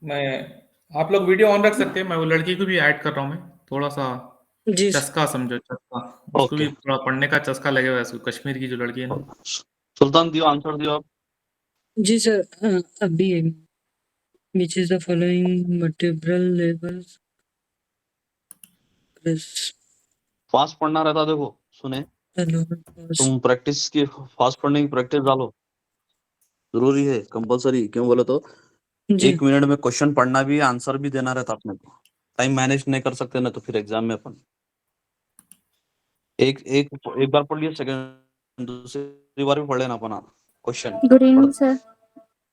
मैं आप लोग वीडियो ऑन रख सकते हैं, मैं वो लड़की को भी ऐड कर रहा हूँ मैं, थोड़ा सा जी चस्का समझो, चस्का उसको ओके भी थोड़ा पढ़ने का चस्का लगेगा, इसको कश्मीर की जो लड़की है ना। सुल्तान दियो, आंसर दियो आप। जी सर, अभी which is the following vertebral labels plus fast पढ़ना रहता, देखो सुने, तुम प्रैक्टिस की, फास्ट पढ़ने की प्रैक्टिस डालो, जरूरी है, कंपलसरी। क्यों बोले तो जी 1 मिनट में क्वेश्चन पढ़ना भी है, आंसर भी देना रहता अपने को। टाइम मैनेज नहीं कर सकते ना तो फिर एग्जाम में अपन एक एक एक बार पढ़ लिया, सेकंड दूसरी बार भी पढ़ लेना अपना question. Good evening sir,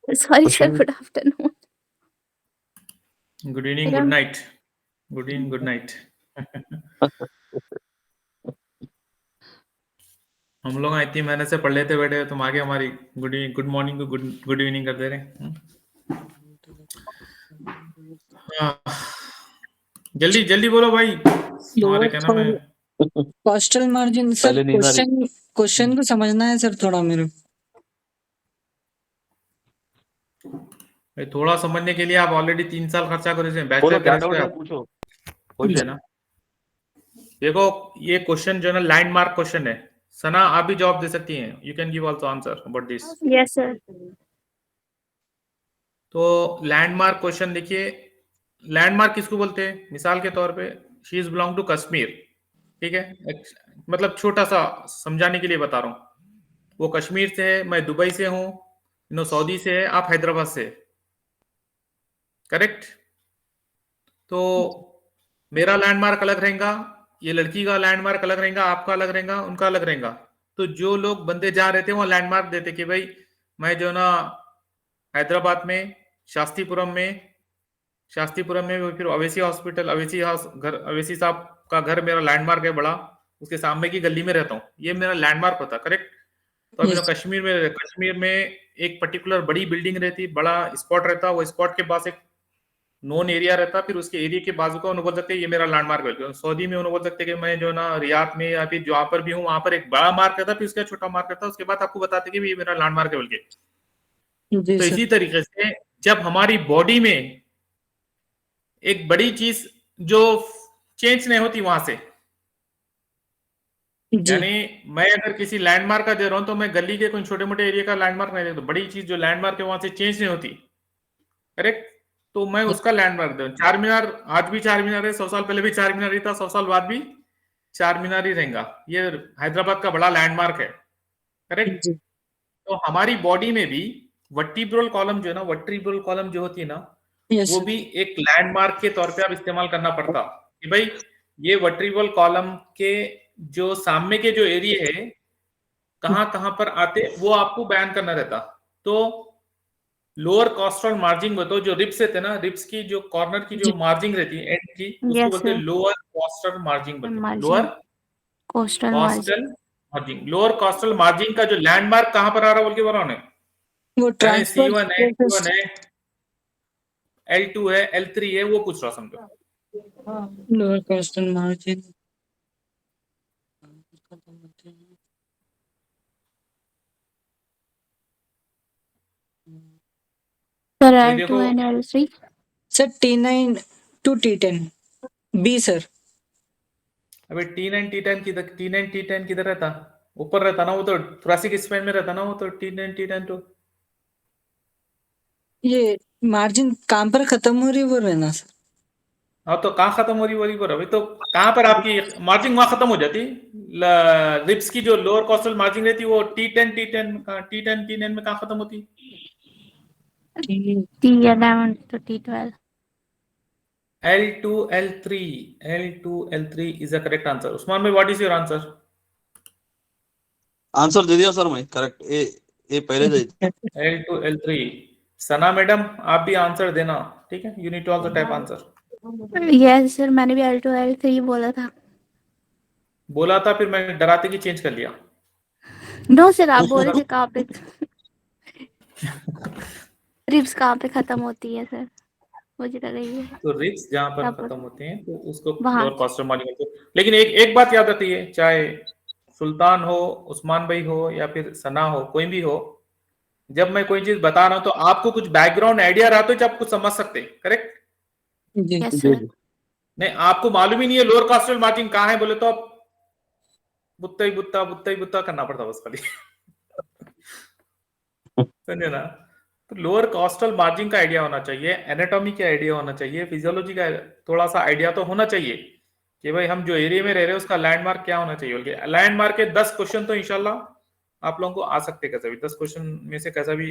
sorry sir, question good afternoon. Good evening, good night, good evening, good night. हम लोग इतनी मेहनत से पढ़ लेते बैठे, तुम आगे हमारी गुड मॉर्निंग को गुड इवनिंग कर दे रहे। हाँ, जल्दी जल्दी बोलो भाई, हमारे क्या नाम है। कॉस्टल मार्जिन सर, पहले नींद आ रही। क्वेश्चन को समझना है सर थोड़ा मेरे। भाई थोड़ा समझने के लिए आप ऑलरेडी 3 साल खर्चा करे थे, बोलो बैचलर क्या करे डाउट थे है, आप, पूछो ठीक है ना। देखो ये क्वेश्चन जो है ना लाइन मार्क क्वेश्चन है। सना आप भी जवाब दे सकती हैं, you can give also answer about this. Yes sir. तो लैंडमार्क क्वेश्चन देखिए, लैंडमार्क किसको बोलते हैं, मिसाल के तौर पे she is belong to Kashmir, ठीक है, मतलब छोटा सा समझाने के लिए बता रहा हूँ। वो कश्मीर से है, मैं दुबई से हूँ, सऊदी से है, आप हैदराबाद से, करेक्ट। तो मेरा लैंडमार्क अलग रहेगा, ये लड़की का लैंडमार्क अलग रहेगा, आपका अलग रहेगा, उनका अलग रहेगा। तो जो लोग बंदे जा रहे थे वो लैंडमार्क देते कि भाई मैं जो ना हैदराबाद में शास्त्रीपुरम में फिर अवेसी हॉस्पिटल, अवेसी हाउस घर, अवेसी साहब का घर मेरा लैंडमार्क है बड़ा, उसके सामने की गली में रहता हूँ, ये मेरा लैंडमार्क होता, करेक्ट। तो अभी तो यस कश्मीर में एक पर्टिकुलर बड़ी बिल्डिंग रहती, बड़ा स्पॉट रहता, वो स्पॉट के पास एक नोन एरिया रहता, फिर उसके एरिया के बाजू का उन्होंने बोल सकते हैं ये मेरा लैंडमार्क है। सऊदी में उन्होंने बोल सकते हैं कि मैं जो ना रियाद में या फिर जहाँ पर भी हूँ वहां पर एक बड़ा मार्क रहता, फिर उसका छोटा मार्क रहता, उसके बाद आपको बताते कि ये मेरा लैंडमार्क है बोल के। जी तो सर इसी तरीके से जब हमारी बॉडी में एक बड़ी चीज जो चेंज नहीं होती वहां से, जी यानी मैं अगर किसी लैंडमार्क का दे रहा हूं तो मैं गली के कोई छोटे मोटे एरिया का लैंडमार्क नहीं देता, बड़ी चीज जो लैंडमार्क है वहां से चेंज नहीं होती, करेक्ट। तो मैं उसका लैंडमार्क दे, चार मीनार आज भी चार मीनार है, 100 साल पहले भी चार मीनार ही था, 100 साल बाद भी चार मीनार ही रहेगा, ये हैदराबाद का बड़ा लैंडमार्क है, करेक्ट। जी तो हमारी बॉडी में भी वर्टिब्रल कॉलम जो है ना, वर्टिब्रल कॉलम जो होती है ना, यस वो सर भी एक लैंडमार्क के तौर पे आप इस्तेमाल करना पड़ता कि भाई ये वर्टिब्रल कॉलम के जो सामने के जो एरिया है कहां कहां पर आते वो आपको बयान करना रहता। तो लोअर कॉस्टल मार्जिन बताओ, जो रिप्स रहते ना, रिप्स की जो कॉर्नर की जो जी मार्जिन रहती है एंड की, उसको यस बोलते हैं सर, लोअर कॉस्टल मार्जिन, बोलते हैं lower margin, costal margin. Costal margin. Lower costal margin का जो लैंडमार्क कहां पर आ रहा है बोल के बोला उन्होंने, वो यानी ट्रांसपोर्ट C1 है, T1 है, L2 है, L3 है, वो पूछ रहा समझो। लोअर कॉस्टल मार्जिन सर भाई L2 देखो, and L3। Sir T9 to T10 B sir. अभी T9 T10 किधर रहता, ऊपर रहता ना, वो तो थोरेसिक स्पाइन में रहता ना, वो तो T9 T10 तो। ये मार्जिन कहाँ पर खत्म हो रही है वो रहना सर। हाँ तो कहाँ खत्म हो रही पर अभी तो कहाँ पर आपकी मार्जिन वहां खत्म हो जाती, रिप्स की जो लोअर कॉस्टल मार्जिन रहती वो T10 में कहाँ खत्म होती। T11 to T12। L2 L3 is the correct answer. Usman bhai, what is your answer? Answer दे दिया सर मैं, करेक्ट। ए पहले दे। L2 L3। सना मैडम आप भी आंसर देना, ठीक है, you need to also type answer. Yes sir, मैंने भी L2 L3 बोला था। बोला था, फिर मैंने डराते की चेंज कर लिया। नो सर, आप बोल रहे थे कहाँ पे रिब्स कहाँ पे खत्म होती है सर, मुझे लगा ये तो रिप्स जहां पर तब खत्म होते हैं तो उसको वहां। लोअर कॉस्टल मार्जिन कहते हैं। लेकिन एक बात याद रखिए, चाहे सुल्तान हो, उस्मान भाई हो या फिर सना हो, कोई भी हो, जब मैं कोई चीज बता रहा हूं तो आपको कुछ बैकग्राउंड आइडिया रहा तो जब आप कुछ समझ सकते हैं, करेक्ट? जी यस जी सर। जी नहीं, आपको मालूम ही नहीं है लोअर कॉस्टल मार्जिन कहाँ है बोले तो आप बुत्ता ही बुत्ता करना पड़ता बस खाली। समझे ना? तो लोअर कॉस्टल मार्जिन का आइडिया होना चाहिए, एनाटॉमी का आइडिया होना चाहिए, फिजियोलॉजी का थोड़ा सा आइडिया तो होना चाहिए कि भाई हम जो एरिया में रह रहे हैं उसका लैंडमार्क क्या होना चाहिए। लैंडमार्क के 10 क्वेश्चन तो इंशाल्लाह आप लोगों को आ सकते हैं, कैसा भी 10 क्वेश्चन में से कैसा भी।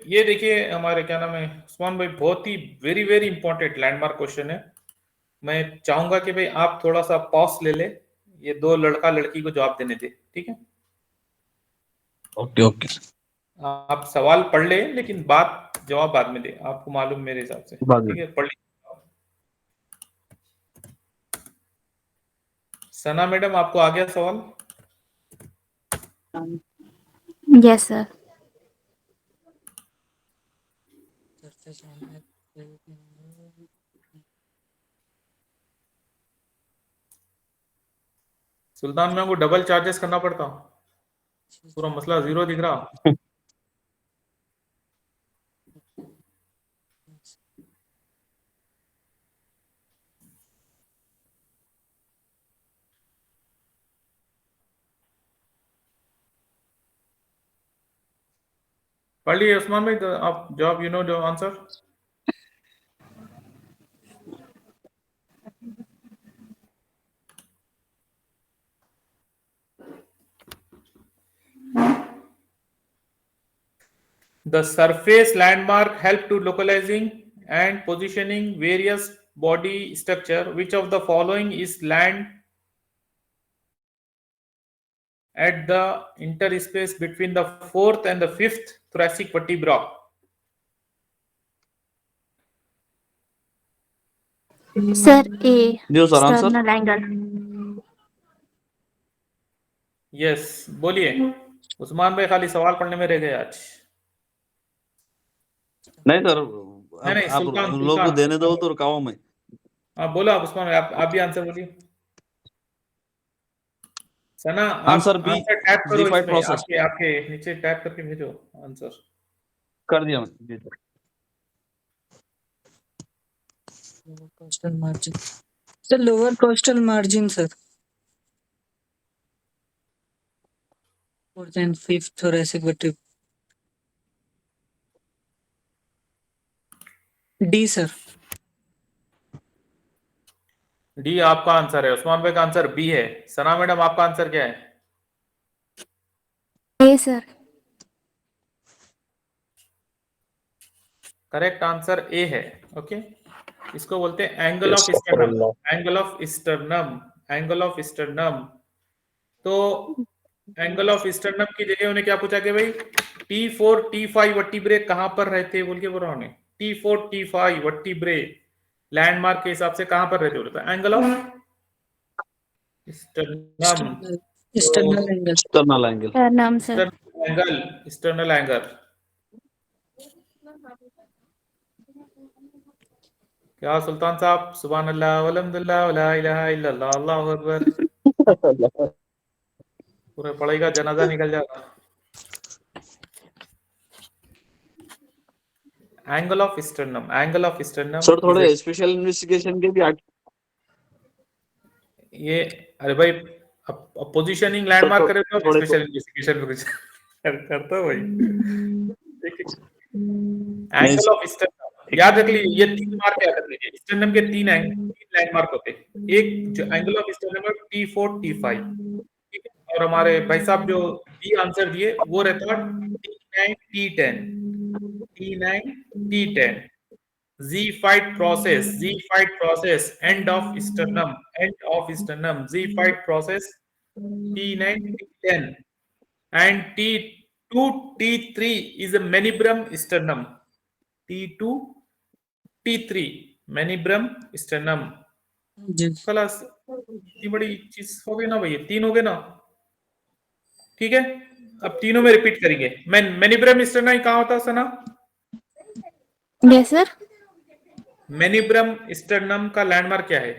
ये देखिए हमारे क्या नाम है उस्मान भाई, बहुत ही very very important landmark question है। मैं चाहूंगा कि भाई आप थोड़ा सा पॉज ले ले, ये दो लड़का लड़की को जवाब देने दे, ठीक है? ओके ओके आप सवाल पढ़ ले लेकिन बात जवाब बाद में दे, आपको मालूम मेरे हिसाब से, बाद में ठीक है? पढ़ ली। सना मैडम आपको आ गया सवाल? Yes sir. सुल्तान मैम को डबल चार्जेस करना पड़ता, पूरा मसला जीरो दिख रहा। पढ़ लिए उस्मान भाई, तो आप जवाब, यू नो जो answer. The surface landmark help to localizing and positioning various body structure. Which of the following is land at the interspace between the fourth and the fifth thoracic vertebra? Sir A, दियो sir answer. External angle. Yes, बोलिए उस्मान भाई, खाली सवाल पढ़ने में रह गए आज। नहीं सर, नहीं नहीं, आप सुल्तान उन लोगों को देने दो तो रुकाओ मैं। हाँ बोला उस्मान भाई, आप भी आंसर बोलिए। सना आप आंसर बी, आंसर टैप करो Z5 इसमें, प्रोसेस। आपके आपके नीचे टैप करके भेजो आंसर। कर दिया मैंने जी sir. coastal margin. The lower coastal margin, sir. Fourth and fifth thoracic vertebra. D, sir. D आपका आंसर है, उस्मान भाई का आंसर बी है। सना मैडम आपका आंसर क्या है? ए सर। करेक्ट आंसर ए है। ओके, इसको बोलते हैं angle of sternum, angle of sternum, angle of sternum. तो एंगल ऑफ स्टर्नम की जगह उन्हें क्या पूछा कि भाई T4 T5 वर्टिब्रे कहां पर रहते बोल के बोला उन्हें। T4 T5 वर्टिब्रे लैंडमार्क के हिसाब से कहां पर रहते बोले तो angle of sternum, External angle. External angle. नाम सर। External angle. क्या सुल्तान साहब, सुभान अल्लाह वल्हम्दुलिल्लाह वला इलाहा इल्लल्लाह अल्लाहु अकबर, पूरे पढ़ाई का जनाजा निकल जाता। Angle of sternum, angle of sternum sir थोड़े स्पेशल इन्वेस्टिगेशन के भी ये, अरे भाई अब पोजीशनिंग लैंडमार्क करे तो थोड़े स्पेशल इन्वेस्टिगेशन में कुछ करता है भाई। एंगल ऑफ स्टर्नम याद रख लीजिए, ये 3 मार्क याद रख लीजिए। स्टर्नम के 3 लैंडमार्क होते हैं। एक जो एंगल ऑफ स्टर्नम है T4 T5, ठीक है? और हमारे भाई साहब जो बी आंसर दिए वो रहता है T9 T10, T9 T10। Z5 process, end of sternum, Z5 process, T9 T10, and T2 T3 is a manibrum sternum, T2 T3 manibrum sternum। जी. खलास, इतनी बड़ी चीज हो गई ना भैया, 3 हो गए ना, ठीक है? अब तीनों में रिपीट करेंगे। मैनिब्रम स्टर्नम कहाँ होता है Sana? Yes sir. Manubrium sternum का लैंडमार्क क्या है?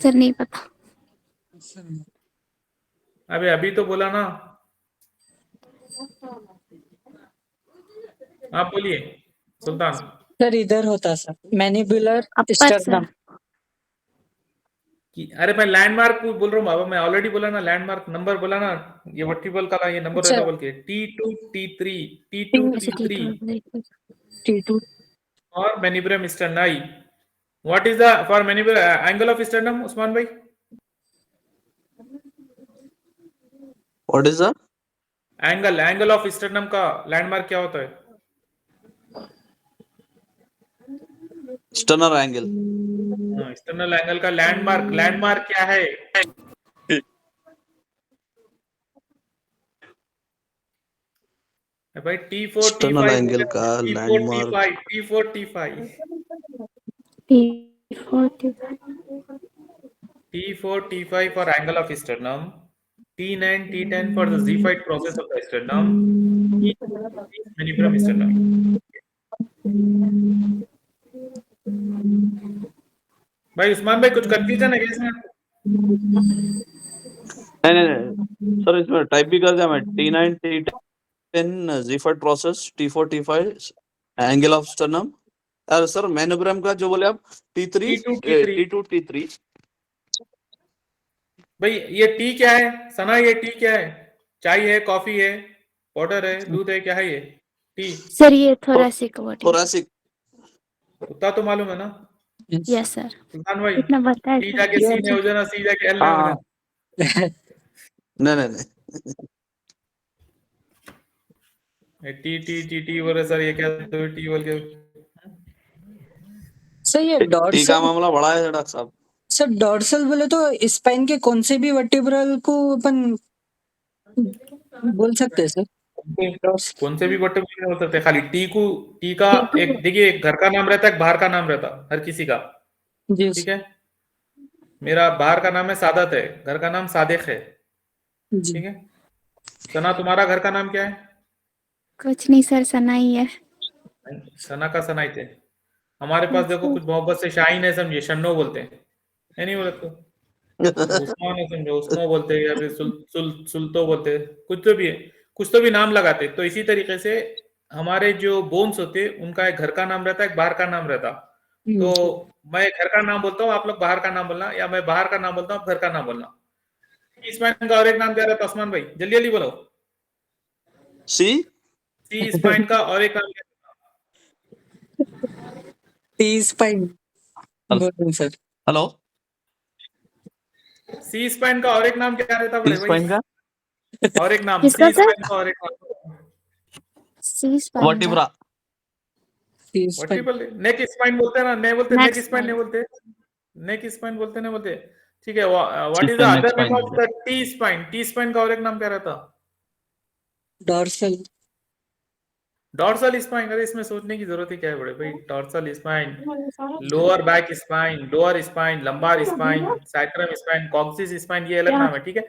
सर नहीं पता। अभी तो बोला ना, आप बोलिए सुल्तान। सर इधर होता सर, मैनिपुलर अपर स्टर्नम। सर। अरे मैं लैंडमार्क बोल रहा हूँ बाबा, मैं ऑलरेडी बोला ना लैंडमार्क, नंबर बोला ना, ये वर्टिबल का ये नंबर रहता बोल के T2 T3 T2 T3 T2 और manubrium sterni. What is the for manubrium angle of sternum Usman भाई? What is the angle of sternum का लैंडमार्क क्या होता है? Sternal angle. एक्सटर्नल एंगल का लैंडमार्क क्या है? भाई T4 एक्सटर्नल T5 एंगल का T4 landmark T5 T4 T5 T4 T5 for angle of sternum, T9 T10 for the Ziphioid process of the sternum, T manubrium sternum. भाई उस्मान भाई कुछ confusion है क्या इसमें? नहीं सर, इसमें टाइप भी कर दिया मैं। T9 T10 Ziphioid process, T4 T5 angle of sternum. अरे सर मेनिब्रम का जो बोले आप T3 T2 T3। भाई ये टी क्या है सना? ये टी क्या है? चाय है, कॉफी है, पाउडर है, दूध है, क्या है ये टी? सर ये थोरेसिक बॉडी। थोरेसिक। उतना तो मालूम है ना यस सर। सुल्तान भाई? इतना बताया टी सर। जाके सी में हो जाना, सी जाके एल में हो हाँ जाना। नहीं टी टी टी टी बोले सर, ये क्या तो टी बोल के। सर ये टी का डॉर्सल, मामला बड़ा है डॉक्टर साहब। सर डॉर्सल बोले तो स्पाइन के कौन से भी वर्टिब्रल को अपन बोल सकते हैं सर? कौन से भी बटन नहीं हो सकते, खाली टी का एक देखिए, एक घर का नाम रहता है, एक बाहर का नाम रहता है हर किसी का। जी ठीक है, मेरा बाहर का नाम है सादत है, घर का नाम सादिक है। जी। ठीक है, सना तुम्हारा घर का नाम क्या है? कुछ नहीं सर, सना ही है। सना का सनाई थे। हमारे पास देखो कुछ मोहब्बत से शाहीन है, समझिए, शन्नो बोलते हैं, है नहीं बोलते तो उस्मान है, समझो उस्मो बोलते हैं, या फिर सुल्तो बोलते हैं, कुछ तो भी नाम लगाते। तो इसी तरीके से हमारे जो बोन्स होते हैं उनका एक घर का नाम रहता है, एक बाहर का नाम रहता। तो मैं घर का नाम बोलता हूँ, आप लोग बाहर का नाम बोलना, या मैं बाहर का नाम बोलता हूँ, घर का नाम बोलना। स्पाइन का और एक नाम क्या रहता है उस्मान भाई? जल्दी जल्दी बोलो। सी स्पाइन का और एक नाम क्या रहता? टी स्पाइन बोल सर। हेलो, सी स्पाइन का और एक नाम क्या रहता बड़े भाई? स्पाइन का और एक नाम किसका सी सर? स्पाइन का और एक नाम C spine. Vertebra. T spine vertical neck spine बोलते हैं ना, नहीं बोलते Neck नेक स्पाइन, नहीं spine. बोलते नेक स्पाइन, बोलते नहीं बोलते। ठीक है, what is the neck other name spine of the T spine? T spine का और एक नाम क्या रहता? डॉर्सल। Dorsal spine. अरे इसमें सोचने की जरूरत ही क्या है बड़े भाई? Dorsal spine, lower back spine, lower spine, lumbar spine, sacrum spine, coccyx spine, ये अलग नाम है। ठीक है,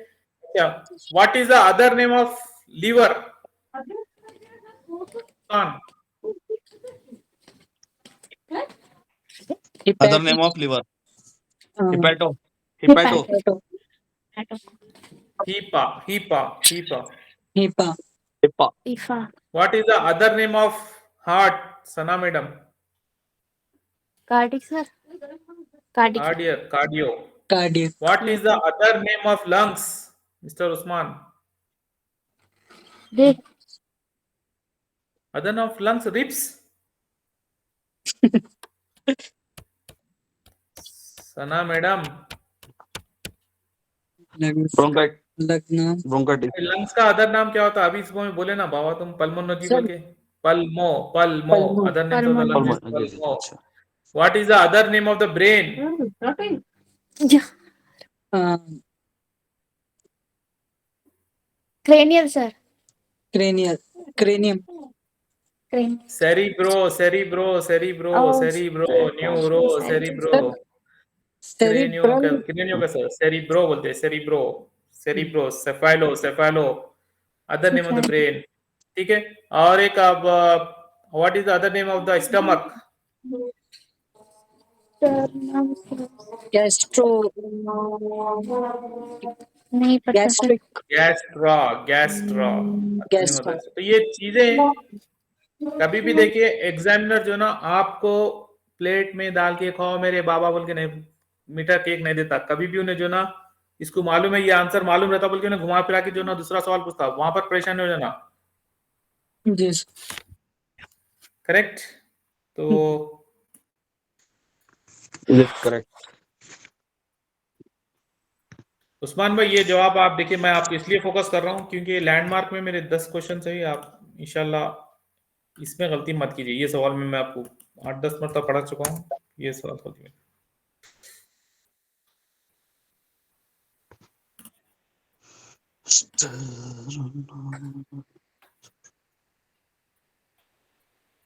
क्या what is the other name of liver? Other name of liver, hepato. Hepato. Hepa hepa hepa. Hepa. Hippa. इफा। What is the other name of heart, Sana madam? Cardiac sir. Cardiac. Cardio. Cardiac. What is the other name of lungs, Mr. Usman? रे। Other name of lungs, ribs. Sana madam, ब्रोंकाइट। लगना। Bronchitis. lungs का other नाम क्या होता है? अभी इसको बोले ना बाबा तुम, पल्मोनोलॉजी Sir. बोल के। Pulmo Pulmo. Other name of the lungs is जी, जी, पल्मो। अच्छा। What is the other name of the brain? Cranial sir. Cranial. Cranium. Cerebro, Oh, neuro, cerebro. Cerebral. Cranio का सर सेरिब्रो बोलते हैं, cerebro, cephalo. Other name of the brain? ठीक है। और एक अब what is the other name of the stomach? Gastro नहीं पता सर। गैस्ट्रिक गैस्ट्रा, गैस्ट्रा अच्छा नहीं होता गैस्ट्रा है। तो ये चीजें कभी भी देखिए, एग्जामिनर जो ना आपको प्लेट में डाल के खाओ मेरे बाबा बोल के नहीं, मीठा केक नहीं देता। कभी भी उन्हें जो ना इसको मालूम है, ये आंसर मालूम रहता बोल के उन्हें घुमा फिरा के जो ना दूसरा सवाल पूछता, वहां पर परेशान हो जाना। जी करेक्ट। तो Is it correct? उस्मान भाई, ये जवाब आप देखिए, मैं आपको इसलिए फोकस कर रहा हूँ क्योंकि लैंडमार्क में मेरे 10 क्वेश्चन है। आप इंशाल्लाह इसमें गलती मत कीजिए। ये सवाल में मैं आपको 8-10 मरतबा पढ़ा चुका हूँ। ये सवाल गलती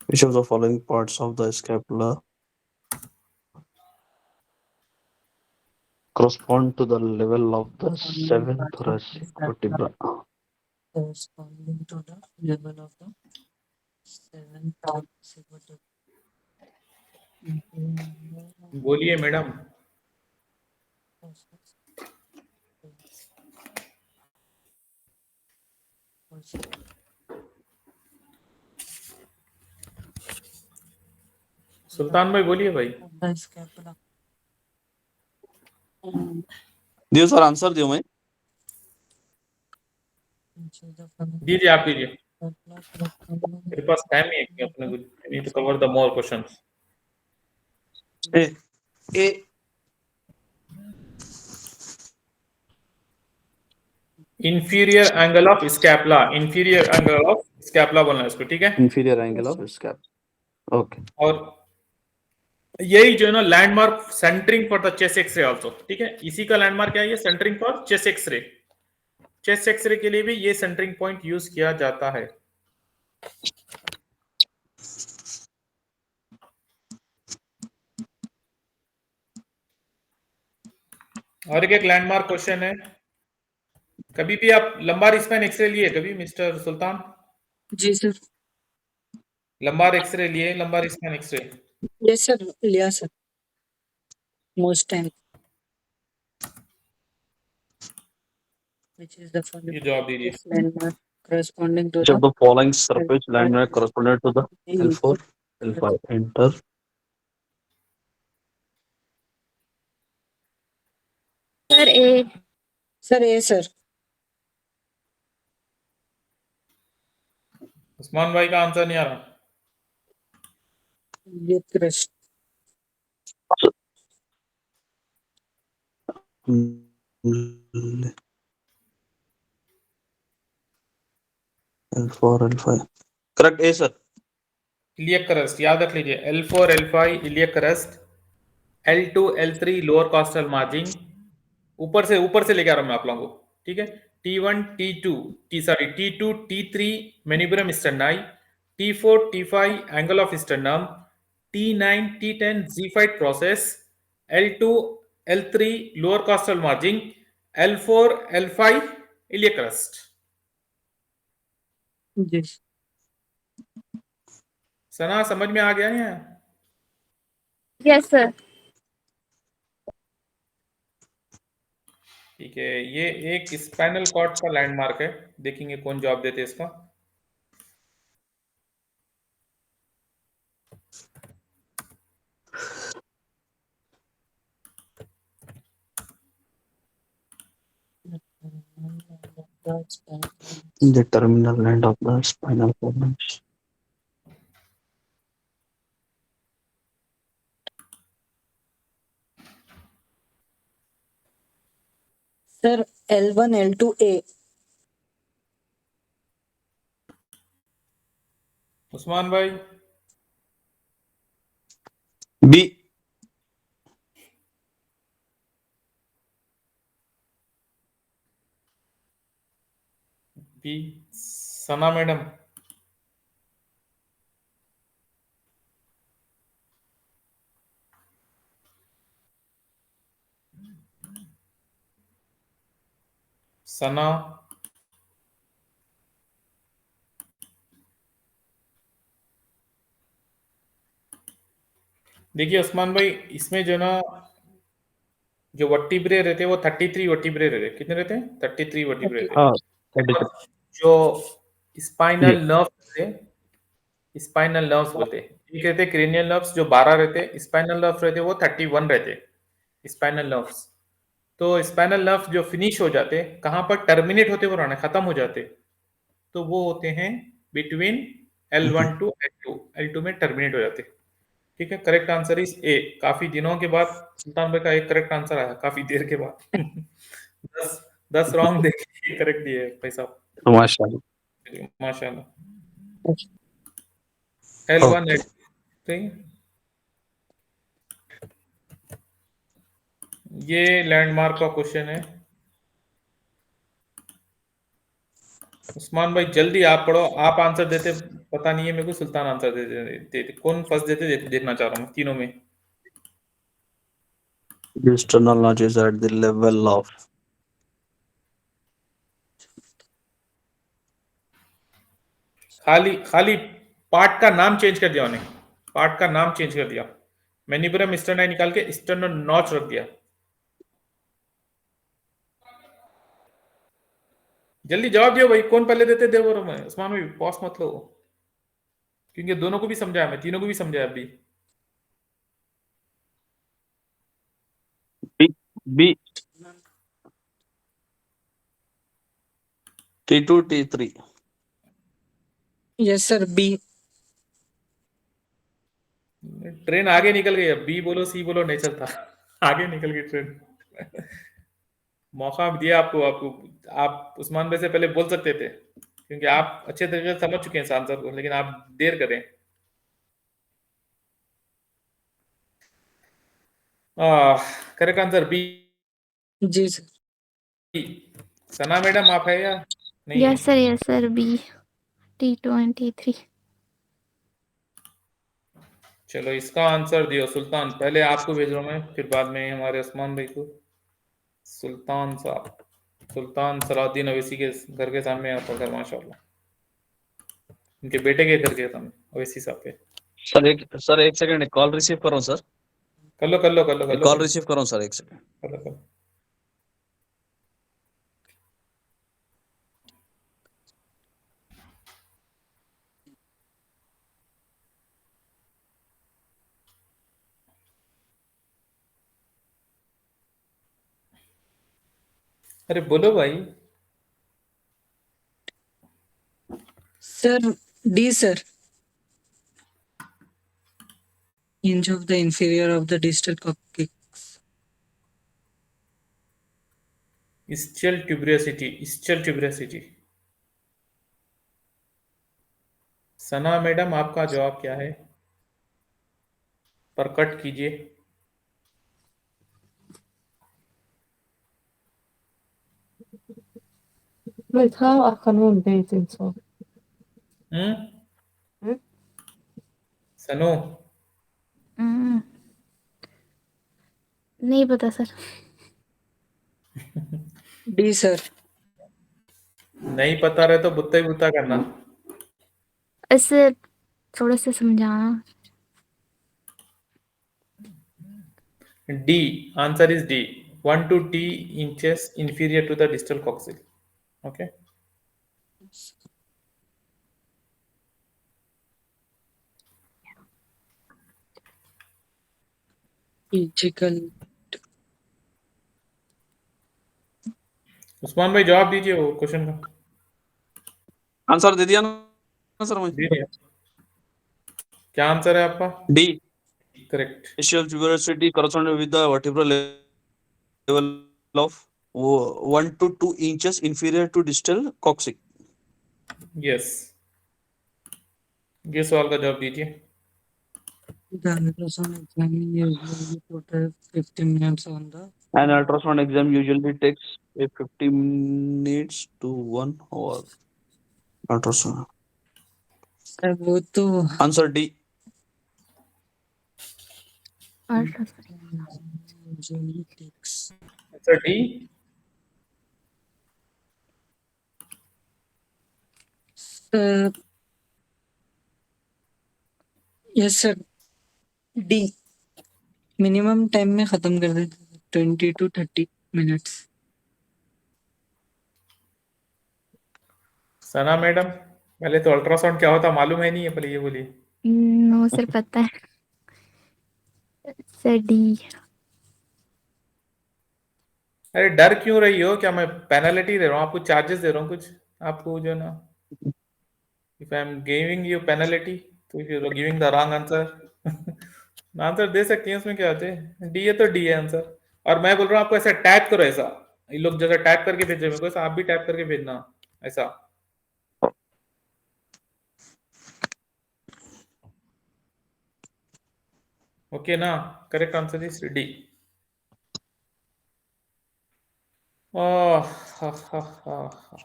Which of the following parts of the scapula correspond to the level of the seventh thoracic vertebra? corresponding to the level of the seventh thoracic vertebra. बोलिए मैडम। सुल्तान भाई बोलिए भाई। The scapula. दियो सर, आंसर दियो मैं। Which is the following दीजिए, आप दीजिए, scapula corresponding मेरे पास टाइम नहीं है कि अपने को need to cover the more questions. A inferior angle of scapula, inferior angle of scapula बोलना है इसको, ठीक है। inferior angle of scap. Okay. और यही जो है ना landmark centering for the chest x-ray also, ठीक है। इसी का लैंडमार्क क्या है? ये centering for chest x-ray. Chest x-ray के लिए भी ये सेंटरिंग पॉइंट यूज किया जाता है। और एक लैंडमार्क क्वेश्चन है, कभी भी आप लंबार स्पैन एक्सरे लिए कभी मिस्टर सुल्तान? जी सर। लंबार एक्सरे लिए, lumbar spine x ray? Yes sir, लिया sir, most time. Which is the ये following जवाब दीजिए। landmark corresponding to Which of the the following surface landmark corresponded to the L4, L5? Enter. Sir A. Sir A sir. Usman भाई का answer नहीं आ रहा। ये crest. L4, L5. Correct, A sir. Iliac crest याद रख लीजिए, L4 L5 iliac crest, L2 L3 lower costal margin. ऊपर से लेके आ रहा हूं मैं आप लोगों को, ठीक है। T1 T2 T2 T3 manubrium sterni, T4 T5 angle of sternum, T9 T10 xiphoid process, L2 L3 lower costal margin, L4 L5 iliac crest. जी सना समझ में आ गया है? Yes sir. ठीक है, ये एक स्पाइनल कॉर्ड का लैंडमार्क है। देखेंगे कौन जवाब देते हैं इसका। The terminal end of the spinal cord. Sir L1 L2 A। Usman भाई? B. बी। सना मैडम? सना? देखिए उस्मान भाई, इसमें जो ना जो वर्टिब्रे रहते हैं वो 33 वर्टिब्रे रहते हैं। कितने रहते हैं? 33 वर्टिब्रे रहते हाँ हैं। 33 और जो ये स्पाइनल नर्व रहते हैं, स्पाइनल नर्व्स बोलते हैं। एक रहते हैं क्रेनियल नर्व्स जो 12 रहते हैं, स्पाइनल नर्व्स रहते हैं वो 31 रहते हैं स्पाइनल नर्व्स। तो स्पाइनल नर्व्स जो फिनिश हो जाते हैं, कहाँ पर टर्मिनेट होते वो रहना खत्म हो जाते, तो वो होते हैं between L1 to L2। L2 में टर्मिनेट हो जाते। ठीक है, करेक्ट आंसर इज ए। काफी दिनों के बाद सुल्तान भाई का एक करेक्ट आंसर आया, काफी देर के बाद। 10 रॉन्ग देखिए, करेक्ट दिए भाई साहब। माशाल्लाह। चलिए, माशाल्लाह। L1 ओके L2 ये लैंडमार्क का क्वेश्चन है। उस्मान भाई जल्दी आप पढ़ो, आप आंसर देते पता नहीं है मेरे को, सुल्तान आंसर देते कौन फर्स्ट देखना चाह रहा हूँ तीनों में। the external notch is at the level of खाली खाली पार्ट का नाम चेंज कर दिया उन्हें, पार्ट का नाम चेंज कर दिया। मैनिब्रम स्टर्नाई निकाल के स्टर्नल नॉच रख दिया। जल्दी जवाब दियो भाई, कौन पहले देते देवरो में? उस्मान भाई पॉज मत लो, क्योंकि दोनों को भी समझाया, मैं तीनों को भी समझाया अभी। B B T2 T3 Yes, sir. B. Train आगे निकल गई, अब बी बोलो सी बोलो नहीं चलता। आगे निकल गई ट्रेन। मौका दिया आपको, आप उस्मान भाई से पहले बोल सकते थे, क्योंकि आप अच्छे तरीके से समझ चुके हैं इस आंसर को, लेकिन आप देर करें। Correct answer B. जी सर. सना मैडम आप है या नहीं है? Yes sir B T2 and T3। चलो इसका आंसर दियो सुल्तान, पहले आपको भेज रहा हूं मैं, फिर बाद में हमारे उस्मान भाई को। सुल्तान साहब, सुल्तान सलाउद्दीन अवैसी के घर के सामने आपका घर, माशाल्लाह, उनके बेटे के घर के सामने अवैसी साहब के। सर एक सेकंड कॉल रिसीव कर रहा हूँ सर कर लो कर लो कर लो कर लो कॉल कर लो रिसीव कर रहा हूँ सर एक सेकंड कर लो कर लो। अरे बोलो भाई। Sir, D, sir. Hinge of the inferior of the distal coccyx. Ischial tuberosity, ischial tuberosity. Sana madam आपका जवाब क्या है? प्रकट कीजिए। Met haar afgenomen dating zo. हम्म, Hm? सनो नहीं पता सर। D, sir. नहीं पता रहे तो बुत्ता ही बुत्ता करना। ऐसे थोड़े से समझाना। D, answer is D, 1 to 2 inches inferior to the distal coccyx. Okay. Apical. Usman भाई जवाब दीजिए वो क्वेश्चन का। आंसर दे दिया ना सर मैं दीजिए, क्या आंसर है आपका? D correct. Ischial tuberosity corresponding with the vertebral level of 1 to 2 inches inferior to distal coccyx. Yes, ये सवाल का जवाब दीजिए। The ultrasound exam usually put 15 minutes on the. An ultrasound exam usually takes a 50 minutes to 1 hour. Ultrasound. Sir, वो तो Answer D. usually takes. Answer D. Sir, yes, sir. D. Minimum time में खत्म कर देते 20 to 30 minutes. Sana madam, पहले तो ultrasound क्या होता मालूम है नहीं है, पहले ये बोलिए। नो सर, पता है सर। डी। अरे डर क्यों रही हो? क्या मैं पेनल्टी दे रहा हूँ आपको, चार्जेस दे रहा हूँ कुछ आपको जो ना? If I am giving you penalty तो if you giving the wrong answer answer दे सकती हैं, उसमें क्या होते हैं? डी है तो डी है आंसर। और मैं बोल रहा हूँ आपको ऐसा टाइप करो, ऐसा ये लोग जैसा टाइप करके भेजे मेरे को, ऐसा आप भी टाइप करके भेजना ऐसा। ओके ना? Correct answer is D. Oh हा हा हा हा।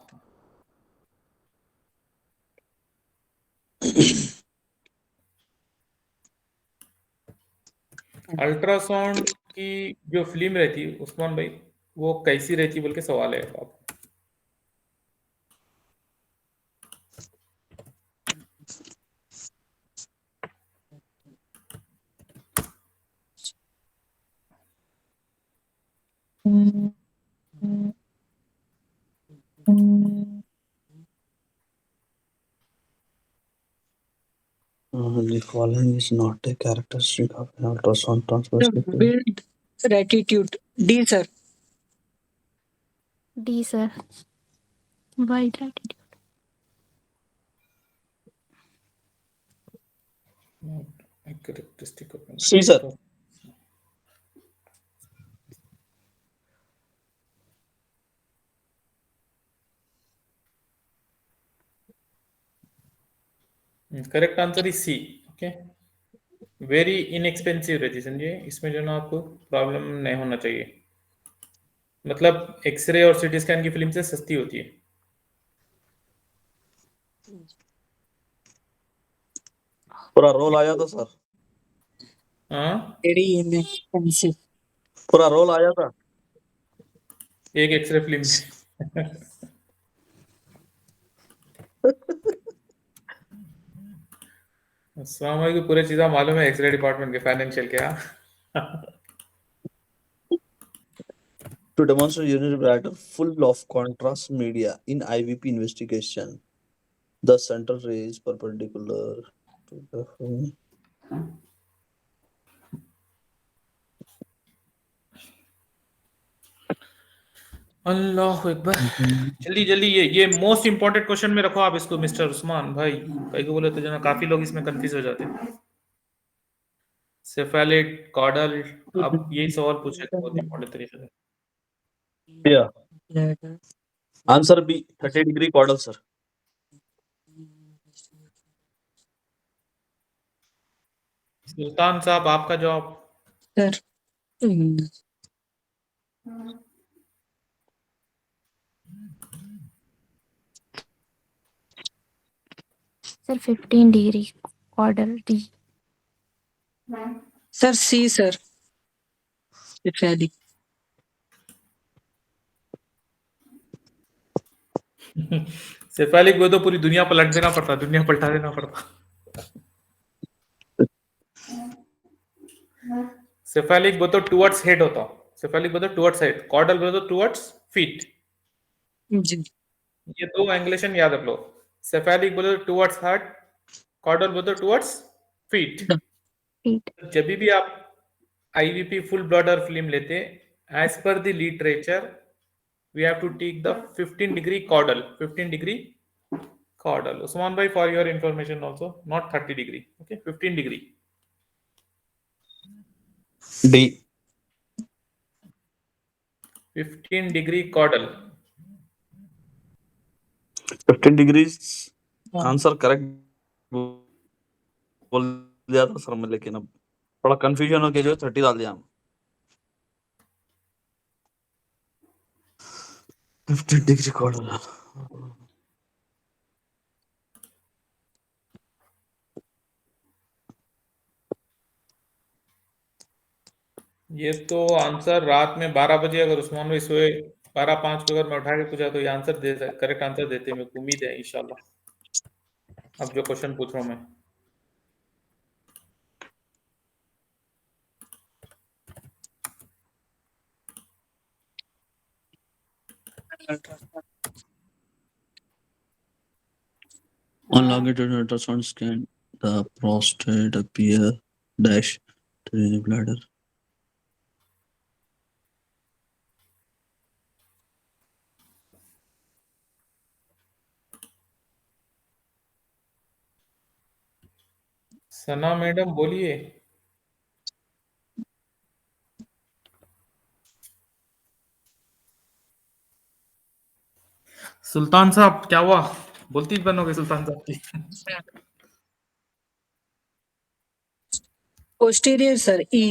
अल्ट्रासाउंड की जो फिल्म रहती है उस्मान भाई, वो कैसी रहती बोल के सवाल है आप। The following is not a characteristic of an ultrasound transmission. बिल्ड रेटिट्यूड। D sir. D sir, wide attitude. A characteristic of an See, sir. Correct answer is C. Okay, very inexpensive रहती है, समझिए इसमें जो ना आपको प्रॉब्लम नहीं होना चाहिए। मतलब एक्सरे और सीटी स्कैन की फिल्म से सस्ती होती है। पूरा रोल आया था सर, हाँ, वेरी इनएक्सपेंसिव। पूरा रोल आया था। एक एक्सरे फिल्म में। स्वामी को पूरे चीज़ा मालूम है एक्सरे डिपार्टमेंट के फाइनेंशियल के। हाँ, To demonstrate unit brighter full of contrast media in IVP investigation, the center ray is perpendicular to the अल्लाह अकबर। जल्दी जल्दी, ये मोस्ट इंपॉर्टेंट क्वेश्चन में रखो आप इसको मिस्टर उस्मान भाई। भाई को बोले तो जो ना काफी लोग इसमें कंफ्यूज हो जाते हैं। सेफेलिक, कॉर्डल, अब यही सवाल पूछेगा बहुत इंपॉर्टेंट तरीके से। Yeah. Answer B, 30-degree caudal, sir. सुल्तान साहब आपका जवाब? Sir sir 15 degree quarter D. Sir C sir. Cephalic. Cephalic वो तो पूरी दुनिया पलट देना पड़ता, दुनिया पलटा देना पड़ता। सेफेलिक वो तो टुवर्ड्स हेड होता, सेफेलिक वो तो टुवर्ड्स हेड, कॉर्डल वो तो टुवर्ड्स फीट। जी। ये दो एंग्लेशन याद रख लो। सेफेलिक बोलो टुवर्ड्स हार्ट, कॉर्डल बोलो टुवर्ड्स फीट। फीट। जब भी आप आईवीपी फुल ब्लडर फिल्म लेते, as per the literature we have to take the 15 degree caudal, 15 degree caudal. Usman भाई for your information also, not 30 degree, okay, 15 degree. D. 15 degree caudal. 15 degrees answer correct बोल दिया था sir मैं, लेकिन अब थोड़ा confusion हो गया, जो 30 डाल दिया हम। 15 डिग्री कॉर्डल। ये तो आंसर रात में 12 बजे अगर उस्मान भाई सोए, 12:05 को अगर मैं उठा के पूछा तो ये आंसर दे, करेक्ट आंसर देते, मेरे को उम्मीद है इंशाल्लाह। अब जो क्वेश्चन पूछ रहा हूं मैं, ultrasound. On longitudinal ultrasound scan, the prostate appear dash to the bladder. Sana madam बोलिए। सुल्तान साहब क्या हुआ? बोलती बंद हो गई सुल्तान साहब की। Posterior sir, E.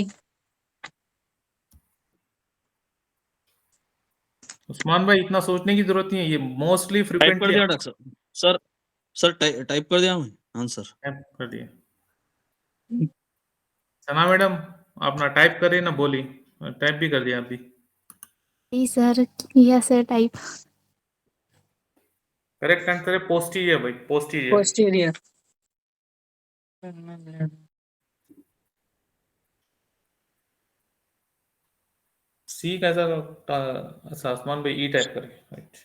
उस्मान भाई इतना सोचने की जरूरत नहीं है, ये मोस्टली टाइप कर फ्रिक्वेंटली दिया डॉक्टर सर सर टाइप कर दिया मैं आंसर। कर दिए। सना मैडम आप ना टाइप करिए ना बोली, टाइप भी कर दिया अभी। जी सर, किया सर टाइप। करेक्ट आंसर है पोस्टीरियर भाई, पोस्टीरियर। Posterior. सी कैसा? अच्छा उस्मान भाई ई टाइप करें, राइट।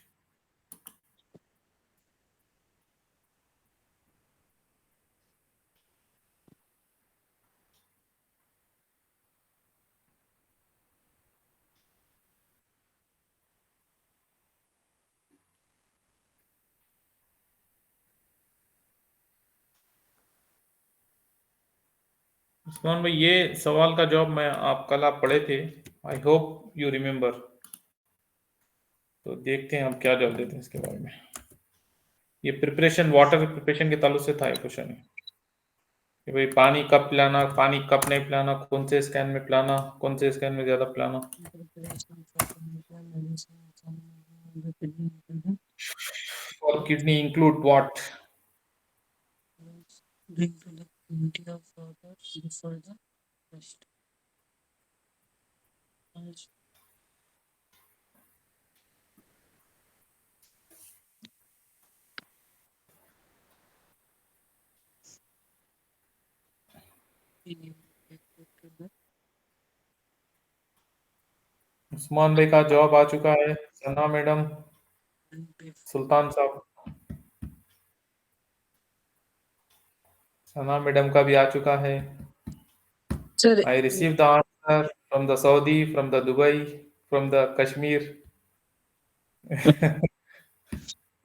उस्मान भाई ये सवाल का जवाब मैं आप कल आप पढ़े थे, आई होप यू रिमेम्बर। तो देखते हैं आप क्या जवाब देते हैं इसके बारे में। ये प्रिपरेशन, वाटर प्रिपरेशन के ताल्लुक से था ये क्वेश्चन कि भाई पानी कब पिलाना, पानी कब नहीं पिलाना, कौन से स्कैन में पिलाना, कौन से स्कैन में ज्यादा पिलाना। और kidney include what? Bring to the community of water before the test. Usman भाई का जवाब आ चुका है। सना मैडम, सुल्तान साहब, सना मैडम का भी आ चुका है। Sir, I received the answer from the Saudi, from the Dubai, from the Kashmir.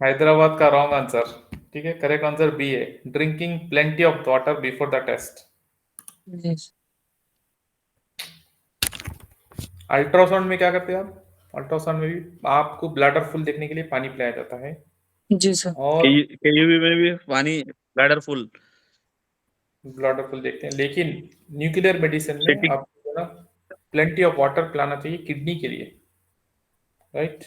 Hyderabad का रॉन्ग आंसर। ठीक है, करेक्ट आंसर बी है, drinking plenty of water before the test. yes. Ultrasound में क्या करते हैं आप? अल्ट्रासाउंड में भी आपको ब्लैडर फुल देखने के लिए पानी पिलाया जाता है। जी सर। और केयूबी में भी पानी ब्लैडर फुल ब्लैडर फुल देखते हैं, लेकिन न्यूक्लियर मेडिसिन में सिटिंग आपको ना प्लेंटी ऑफ वाटर पिलाना चाहिए किडनी के लिए, राइट।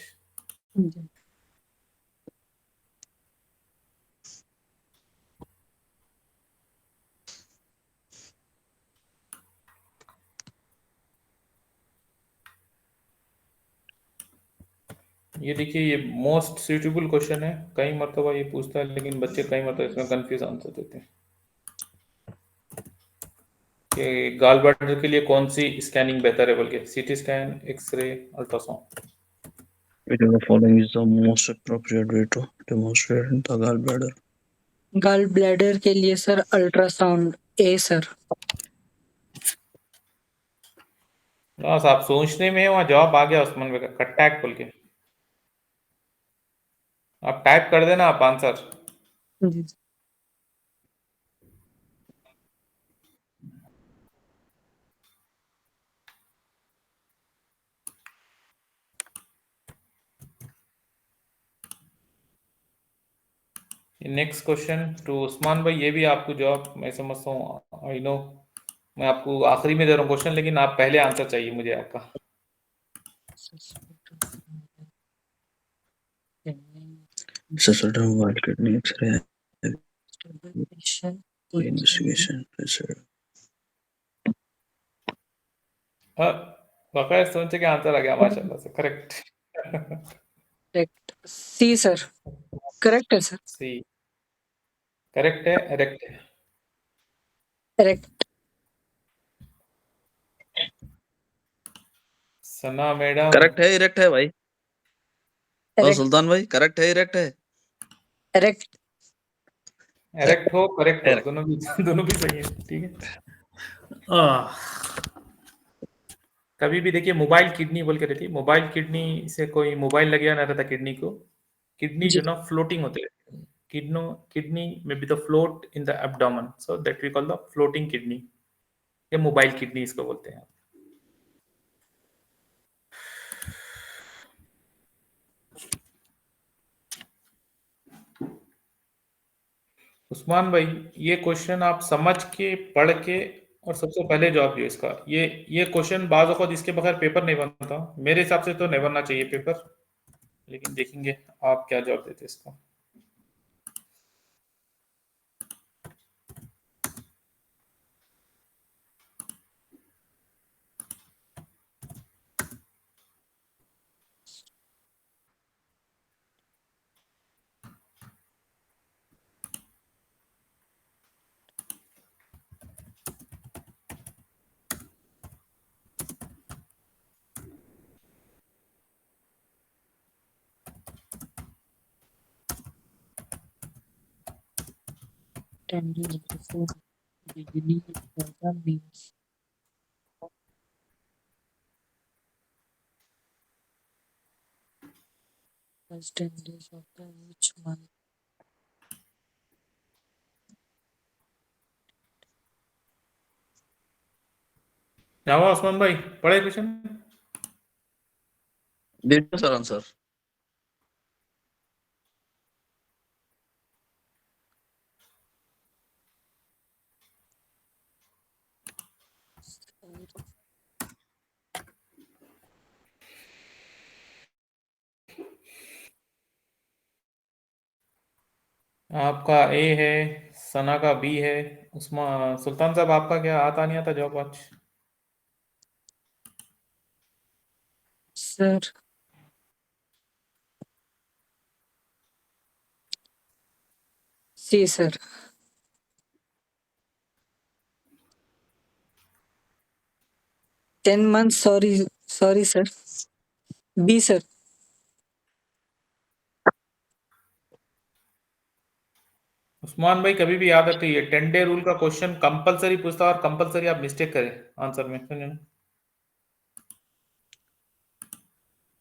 ये देखिए, ये मोस्ट सुटेबल क्वेश्चन है, कई मरतबा ये पूछता है लेकिन बच्चे कई मरतबा इसमें कंफ्यूज आंसर देते हैं कि गाल ब्लैडर के लिए कौन सी स्कैनिंग बेहतर है, बल्कि CT scan, x-ray, ultrasound. which of the following is the most appropriate way to demonstrate the gallbladder? Gallbladder के लिए सर अल्ट्रासाउंड ए सर। बस आप सोचने में वहां जवाब आ गया उस्मान भाई का, कट्टैक बोल के। आप टाइप कर देना आप आंसर। जी नेक्स्ट क्वेश्चन टू उस्मान भाई, ये भी आपको जवाब मैं समझता हूँ, आई नो। मैं आपको आखिरी में दे रहा हूँ क्वेश्चन, लेकिन आप पहले आंसर चाहिए मुझे आपका। Certain while kidney X-ray investigation result. हाँ, बकाया सोच के आंसर आ गया माशाल्लाह से, करेक्ट। करेक्ट सी सर। करेक्ट है सर। सी करेक्ट है, करेक्ट है। करेक्ट। सना मैडम, करेक्ट है इरेक्ट है भाई। Erect, सुल्तान भाई करेक्ट है इरेक्ट है? erect. एरेक्ट हो करेक्ट हो Erect. दोनों भी सही है, ठीक है। कभी भी देखिए मोबाइल किडनी बोल के रहती है, मोबाइल किडनी से कोई मोबाइल लग गया ना रहता किडनी को, किडनी जो जी ना फ्लोटिंग होते हैं, किडनी में be the float in the abdomen, so that we call the floating kidney, या मोबाइल किडनी इसको बोलते हैं। उस्मान भाई, ये क्वेश्चन आप समझ के पढ़ के और सबसे पहले जवाब दियो इसका। ये क्वेश्चन बाज़ औक़ात इसके बगैर पेपर नहीं बनता, मेरे हिसाब से तो नहीं बनना चाहिए पेपर, लेकिन देखेंगे आप क्या जवाब देते इसका। tendons before beginning of the means. First 10 days of the each month. क्या हुआ उस्मान भाई, पढ़े क्वेश्चन? दीजिए सर आंसर। आपका ए है, सना का बी है, उस्मान सुल्तान साहब आपका क्या आता नहीं आता जवाब आज? Sir, C sir. 10 months, sorry sir. B sir. Usman भाई कभी भी याद रखिए, 10 डे रूल का क्वेश्चन कंपलसरी पूछता है और कंपलसरी आप मिस्टेक करें आंसर में, समझे ना?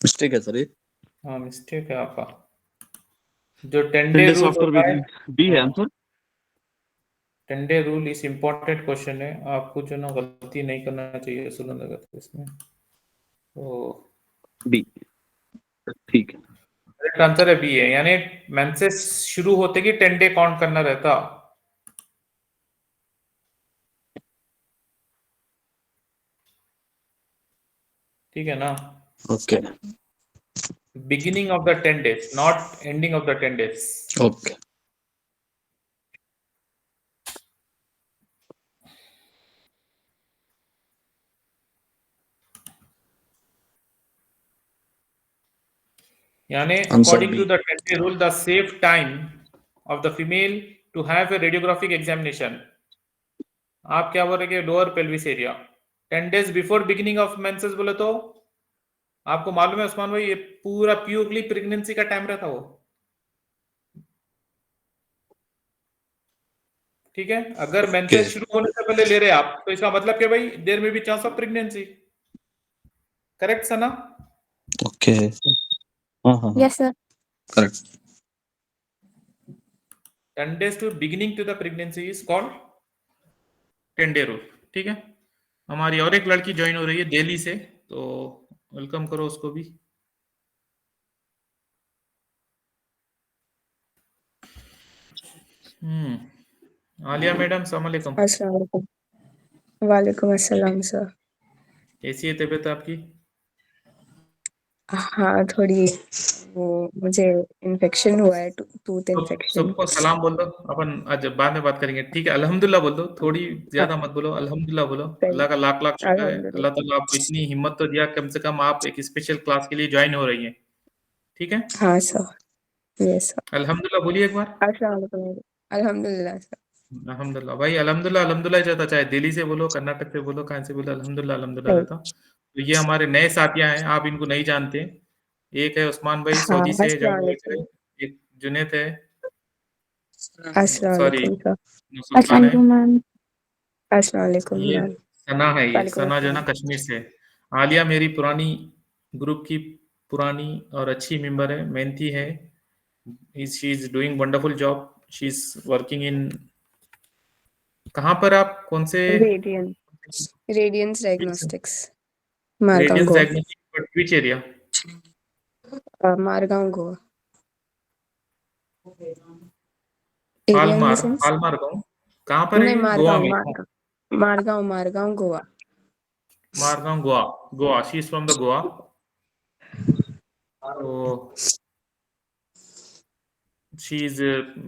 मिस्टेक है सर ये। हाँ मिस्टेक है आपका। जो 10 10 डे days रूल after होता है, beginning बी है आंसर। 10 डे रूल इस इम्पोर्टेंट क्वेश्चन है, आपको जो ना गलती नहीं करना चाहिए सुरेंद्र अगर इसमें, तो बी ठीक है। करेक्ट आंसर है बी है, यानी मेंसेस शुरू होते कि 10 डे काउंट करना रहता। ठीक है ना? Okay beginning of the 10 days, not ending of the 10 days. Okay. यानी Answer according B. to the 10 day rule, the safe time of the female to have a radiographic examination, आप क्या बोल रहे हैं, lower pelvis area 10 days before beginning of menses बोले तो आपको मालूम है उस्मान भाई, ये पूरा प्योरली प्रेगनेंसी का टाइम रहता वो। ठीक है, अगर मेंसेस शुरू होने से पहले ले रहे आप तो इसका मतलब क्या भाई, देयर में भी chance of pregnancy. Correct Sana? Okay हाँ yes sir. Correct. 10 days to beginning to the pregnancy is called 10 day rule। ठीक है, हमारी और एक लड़की ज्वाइन हो रही है दिल्ली से, तो वेलकम करो उसको भी। आलिया मैडम अस्सलाम वालेकुम। अस्सलाम वालेकुम। वालेकुम अस्सलाम सर। कैसी है तबीयत आपकी? हाँ थोड़ी वो मुझे इन्फेक्शन हुआ है, टूथ इन्फेक्शन। सबको सलाम बोल दो, अपन आज बाद में बात करेंगे, ठीक है? अल्हम्दुलिल्लाह बोल दो, थोड़ी ज्यादा मत बोलो, अल्हम्दुलिल्लाह बोलो। अल्लाह का लाख लाख शुक्र है, अल्हम्दुलिल्लाह। अल्लाह ताला आपको इतनी हिम्मत तो दिया, कम से कम आप एक स्पेशल क्लास के लिए ज्वाइन हो रही हैं। ठीक है, हाँ सर, यस सर। अल्हम्दुलिल्लाह बोलिए एक बार। अस्सलाम वालेकुम। अल्हम्दुलिल्लाह सर। अल्हम्दुलिल्लाह भाई, अल्हम्दुलिल्लाह अल्हम्दुलिल्लाह ही रहता, चाहे दिल्ली से बोलो, कर्नाटक से बोलो, कहाँ से बोलो, अल्हम्दुलिल्लाह अल्हम्दुलिल्लाह रहता। तो ये हमारे नए साथियां हैं, आप इनको नहीं जानते, एक है उस्मान भाई हाँ, सऊदी से अस्सलाम जॉइन वालेकुम। एक जुनेद है, अस्सलाम सॉरी वालेकुम सर। सुल्तान है, मैम। अस्सलाम वालेकुम ये मैम। सना है, ये वालेकुम सना जो है ना अस्सलाम। कश्मीर से है। आलिया मेरी पुरानी ग्रुप की पुरानी और अच्छी मेंबर है, मेहनती है, she is doing wonderful job, she is working in, कहाँ पर आप कौन से Radiance diagnostics, Margaon Radiance Goa. Diagnostic but which area? Margaon Goa. Area in the हालमार सेंस, हालमार गाँव कहाँ पर है नहीं ये? गोवा मारगांव में? Margaon Margaon Margaon Goa. Margaon Goa, Goa, she is from the Goa. So she is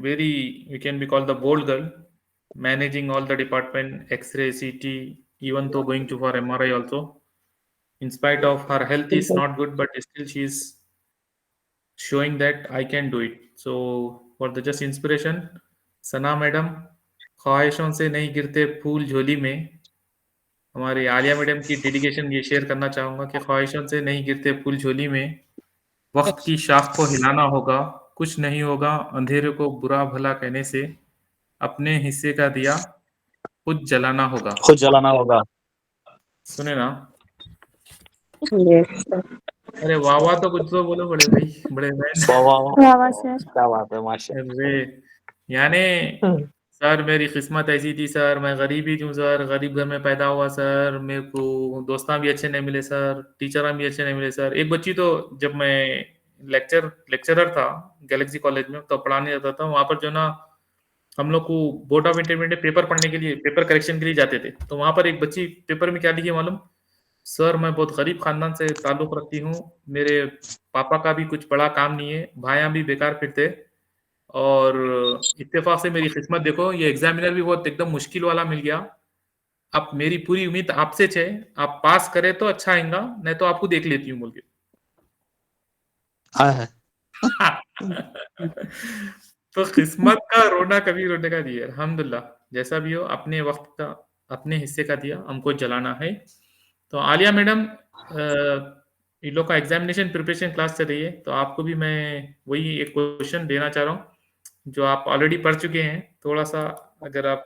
very, we can be called the bold girl, managing all the department, X-ray, CT, even though going to for MRI also. In spite of her health is not good, but still she is showing that I can do it. So for the just inspiration, Sana madam, ख्वाहिशों से नहीं गिरते फूल झोली में। हमारी Alia madam की dedication ये share करना चाहूंगा कि ख्वाहिशों से नहीं गिरते फूल झोली में, वक्त की शाख को हिलाना होगा, कुछ नहीं होगा अंधेरे को बुरा भला कहने से, अपने हिस्से का दिया खुद जलाना होगा। खुद जलाना होगा। सुने ना? Yes sir. अरे वाह वाह, तो कुछ तो बोलो बड़े भाई, बड़े बहन। वाह वाह वाह, वाह वाह सर। क्या बात है, माशा। अरे यानी सर मेरी किस्मत ऐसी थी सर, मैं गरीब ही हूँ सर, गरीब घर में पैदा हुआ सर, मेरे को दोस्तां भी अच्छे नहीं मिले सर, टीचर भी अच्छे नहीं मिले सर। एक बच्ची तो जब मैं लेक्चरर था गैलेक्सी कॉलेज में तो पढ़ाने जाता था, वहां पर जो ना हम लोग को बोर्ड ऑफ इंटरमीडिएट पेपर पढ़ने के लिए, पेपर करेक्शन के लिए जाते थे, तो वहां पर एक बच्ची पेपर में क्या लिखी है मालूम? सर मैं बहुत गरीब खानदान से ताल्लुक रखती हूँ, मेरे पापा का भी कुछ बड़ा काम नहीं है, भाइयां भी बेकार फिरते, और इत्तेफाक से मेरी किस्मत देखो, ये एग्जामिनर भी बहुत एकदम मुश्किल वाला मिल गया। अब मेरी पूरी उम्मीद आपसे है, आप पास करे तो अच्छा आएगा, नहीं तो आपको देख लेती हूँ बोल के। हाँ है। तो किस्मत का रोना कभी रोने का नहीं है। अल्हम्दुलिल्लाह, जैसा भी हो अपने वक्त का अपने हिस्से का दिया, हमको जलाना है। तो आलिया मैडम, इन लोग का एग्जामिनेशन प्रिपरेशन क्लास चल रही है, तो आपको भी मैं वही एक क्वेश्चन देना चाह रहा हूँ जो आप ऑलरेडी पढ़ चुके हैं। थोड़ा सा अगर आप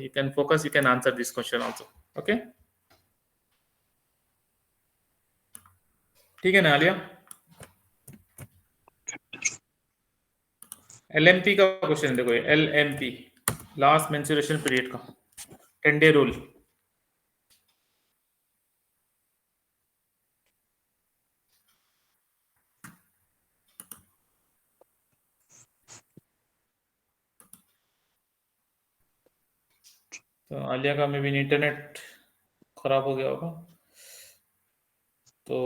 you can focus, you can answer this question also. Okay, ठीक है ना आलिया? एलएमपी का क्वेश्चन देखो, एलएमपी लास्ट मेंस्ट्रुएशन पीरियड का 10 डे रूल। तो आलिया का मे बी इंटरनेट खराब हो गया होगा, तो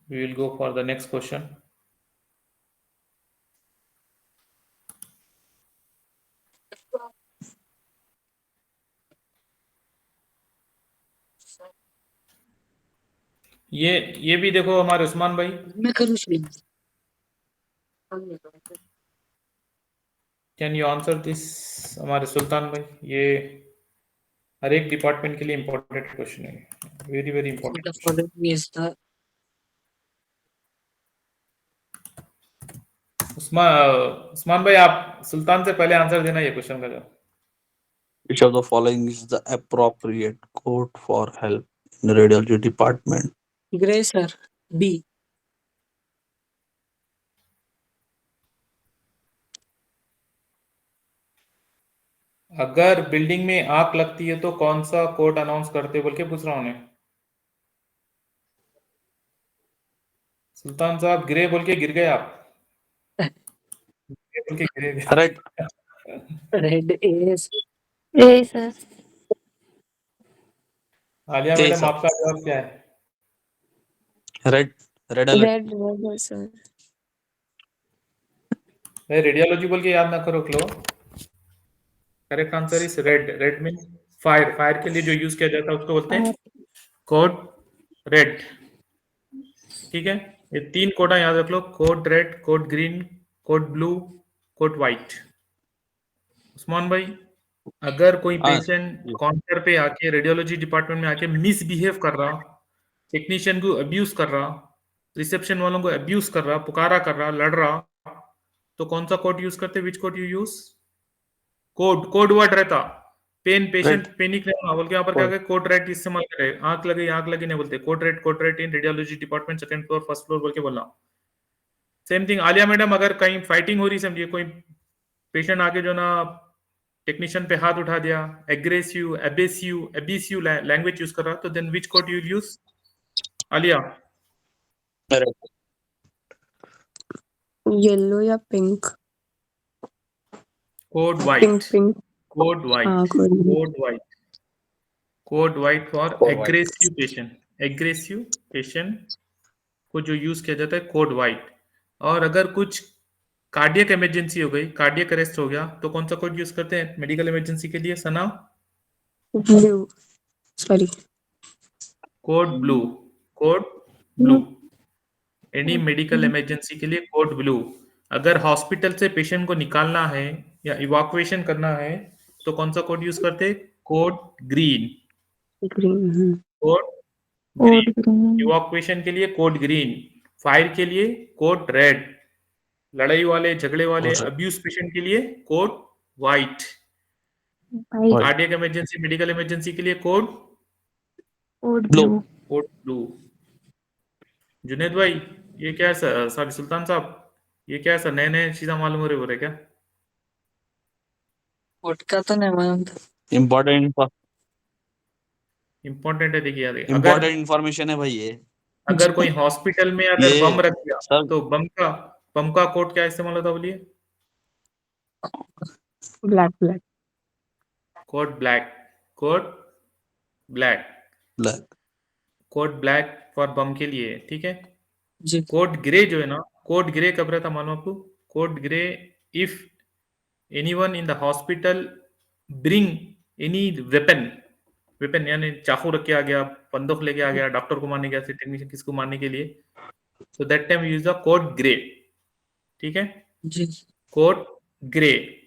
we will go for the next question. ये भी देखो हमारे उस्मान भाई, मैं करूँ शुरू? Can you answer this? हमारे सुल्तान भाई, ये हर एक डिपार्टमेंट के लिए इंपॉर्टेंट क्वेश्चन है, very very important The question. following is the Usman भाई, आप सुल्तान से पहले आंसर देना ये क्वेश्चन का जवाब। Which of the following is the appropriate code for help in the radiology department? gray sir. B. अगर बिल्डिंग में आग लगती है तो कौन सा कोड अनाउंस करते बोल के पूछ रहा हूँ उन्हें। सुल्तान साहब ग्रे बोल के गिर गए आप, ग्रे बोल के गिरे। Correct. Red is यही sir. Alia Okay, madam, sir. आपका जवाब क्या है? Red alert. Red sir. Radiology बोल के याद ना करो क्लो, correct answer is red. Red mean fire, fire के लिए जो यूज किया जाता है उसको बोलते हैं कोड रेड। ठीक है, ये 3 कोडा याद रख लो, code red, code green, code blue, code white. Usman भाई, अगर कोई हाँ, पेशेंट काउंटर पे आके रेडियोलॉजी डिपार्टमेंट में आके मिसबिहेव कर रहा, टेक्नीशियन को अब्यूज कर रहा, रिसेप्शन वालों को अब्यूज कर रहा, पुकारा कर रहा, लड़ रहा, तो कौन सा कोड यूज करते? विच code you use? Code word रहता। पेन पेशेंट पैनिक नहीं होना बोल के यहाँ पर क्या Code. कोड रेड इस्तेमाल करे। आंख लगी नहीं बोलते, code red in radiology department second floor first floor बोल के बोलना। सेम थिंग आलिया मैडम, अगर कहीं फाइटिंग हो रही, समझिए कोई पेशेंट आके जो ना टेक्नीशियन पे हाथ उठा दिया, एग्रेसिव एबिसिव लैंग्वेज यूज कर रहा, तो then which code you use Alia? Correct. Yellow या pink? Code pink white, pink code हाँ white, code code white for Code white. Aggressive patient को जो यूज किया जाता है कोड वाइट। और अगर कुछ कार्डियक इमरजेंसी हो गई, कार्डियक अरेस्ट हो गया, तो कौन सा कोड यूज करते हैं मेडिकल इमरजेंसी के लिए Sana? Blue sorry code blue, code blue. Any medical emergency के लिए कोड ब्लू। अगर हॉस्पिटल से पेशेंट को निकालना है या इवाक्यूएशन करना है, तो कौन सा कोड यूज करते हैं? Code green, green code green. Evacuation के लिए कोड ग्रीन, फायर के लिए कोड रेड, लड़ाई वाले झगड़े वाले Correct. अब्यूज पेशेंट के लिए code white, White. Cardiac emergency medical emergency के लिए कोड Blue. ब्लू। जुनेद भाई, ये क्या है सर? सॉरी सुल्तान साहब, ये क्या है सर? नए नए चीजें मालूम हो रहे क्या? कोड का तो नहीं मालूम था। इंपॉर्टेंट है, देखिए यार, अगर Important information है भाई ये। अगर कोई हॉस्पिटल में अगर ये बम रख दिया, सर तो बम का कोड क्या इस्तेमाल होता, बोलिए? Black code black, code black, black. Code black for bomb के लिए, ठीक है। जी कोड ग्रे जो है ना, कोड ग्रे कब रहता मालूम आपको? Code grey if anyone in the hospital bring any weapon यानी चाकू रख के आ गया, बंदूक लेके आ गया, डॉक्टर को मारने गया, टेक्नीशियन किसको मारने के लिए, तो that time use the code grey, ठीक है। जी कोड ग्रे।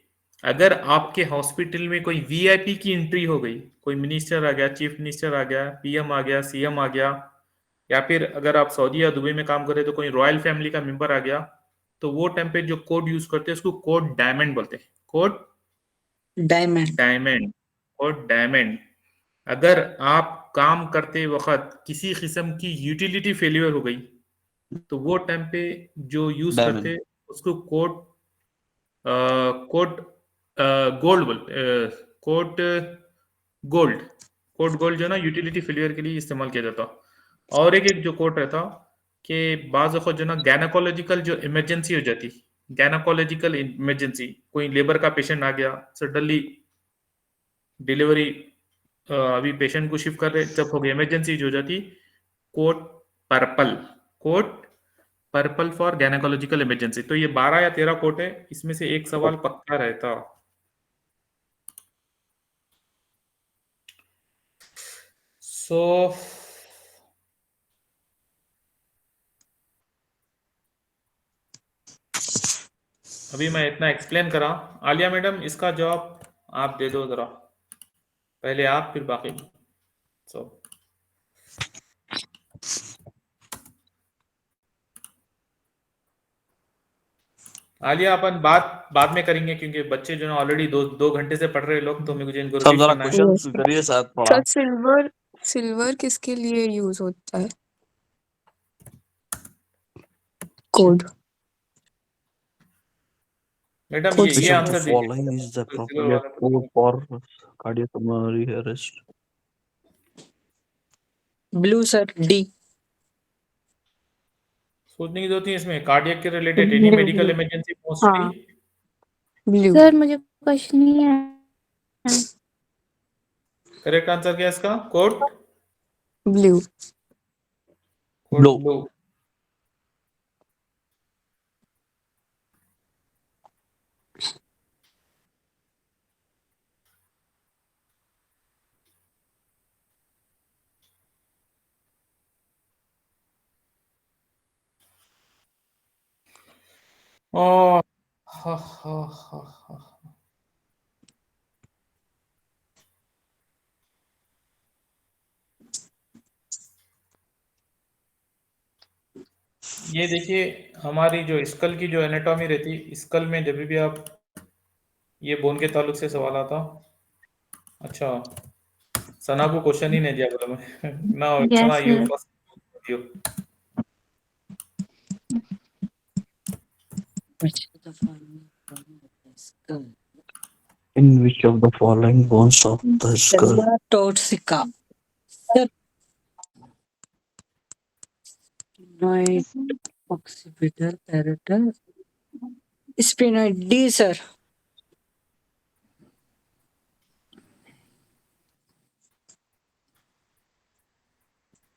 अगर आपके हॉस्पिटल में कोई वीआईपी की एंट्री हो गई, कोई मिनिस्टर आ गया, चीफ मिनिस्टर आ गया, पीएम आ गया, सीएम आ गया, या फिर अगर आप सऊदी या दुबई में काम कर रहे तो कोई रॉयल फैमिली का मेंबर आ गया, तो वो टाइम पे जो कोड यूज करते हैं उसको कोड डायमंड बोलते हैं। Code diamond code diamond. अगर आप काम करते वक्त किसी किस्म की यूटिलिटी फेलियर हो गई, तो वो टाइम पे जो यूज Diamond. करते उसको कोड कोड गोल्ड बोलते, कोड गोल्ड जो ना यूटिलिटी फेलियर के लिए इस्तेमाल किया जाता। और एक जो कोड रहता कि बाज वक्त जो ना गैनाकोलॉजिकल जो इमरजेंसी हो जाती, गैनाकोलॉजिकल इमरजेंसी, कोई लेबर का पेशेंट आ गया सडनली, डिलीवरी अभी पेशेंट को शिफ्ट कर रहे, जब हो गई इमरजेंसी जो हो जाती, कोड पर्पल फॉर गैनाकोलॉजिकल इमरजेंसी। तो ये 12 या 13 कोड है, इसमें से एक सवाल पक्का रहता। सो अभी मैं इतना एक्सप्लेन करा। आलिया मैडम, इसका जवाब आप दे दो जरा, पहले आप फिर बाकी। सो आलिया, अपन बात बाद में करेंगे, क्योंकि बच्चे जो है ऑलरेडी 2 घंटे से पढ़ रहे लोग, तो मेरे को इनको सब रिलीव जरा करना है। क्वेश्चंस करिए साथ थोड़ा। सर सिल्वर किसके लिए यूज होता है? कोड मैडम Could ये Which of the आंसर दीजिए। following is the appropriate code for cardiopulmonary arrest? Blue sir D सोचने की जरूरत नहीं इसमें, कार्डियक के related any medical emergency mostly. Blue sir मुझे क्वेश्चन नहीं है। करेक्ट आंसर क्या है इसका? Code blue Blue. ब्लू। ओ हा। ये देखिए हमारी जो स्कल की जो एनाटॉमी रहती, स्कल में जब भी आप ये बोन के ताल्लुक से सवाल आता। अच्छा, सना को क्वेश्चन ही नहीं दिया बोला मैं ना सना Yes, you sir. First you Which is the following from the skull? In which of the following bones of the skull? Selva torsica. Sir. Sphenoid, occipital, parietal. Sphenoid. D, sir.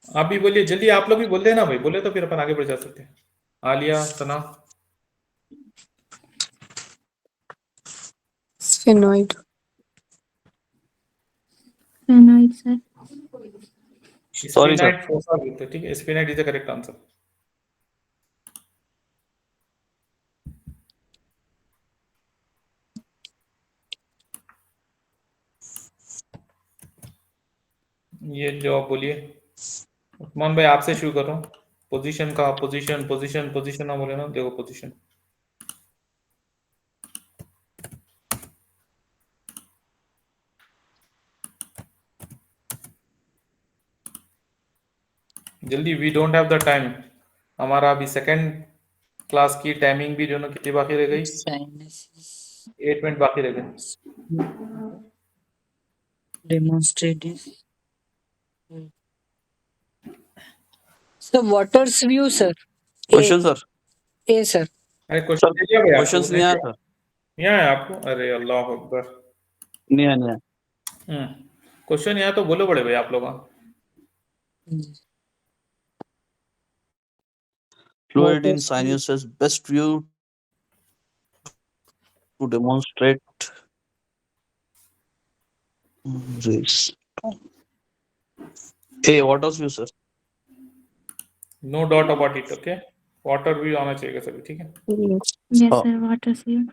आप भी बोलिए जल्दी, आप लोग भी बोल देना भाई, बोले तो फिर अपन आगे बढ़ जा सकते हैं। Alia, Sana, Sphenoid. Sphenoid, sir. Sorry, sir. Sphenoid fossa बोलते हैं, ठीक है, sphenoid is the correct answer. ये जो आप बोलिए उस्मान भाई, आपसे शुरू कर रहा हूँ। पोजीशन का पोजीशन पोजीशन पोजीशन ना बोले ना, देखो पोजीशन। जल्दी, we don't have the time. हमारा अभी सेकंड क्लास की टाइमिंग भी जो ना कितनी बाकी रह गई, Sinuses. 8 मिनट बाकी रह गए। Demonstrate this. So, water's view, sir. Question, sir. A, sir. अरे क्वेश्चन दे दिया भाई आपको? Questions नहीं आया सर। नहीं आया आपको? अरे अल्लाह अकबर। नहीं आया। क्वेश्चन यहाँ तो बोलो बड़े भाई आप लोग। Fluid in sinuses best view to demonstrate this. A, water's view, sir. No doubt about it, okay. Water भी आना चाहिए सभी, ठीक है। Yes. Yes, Oh. sir. Water seal.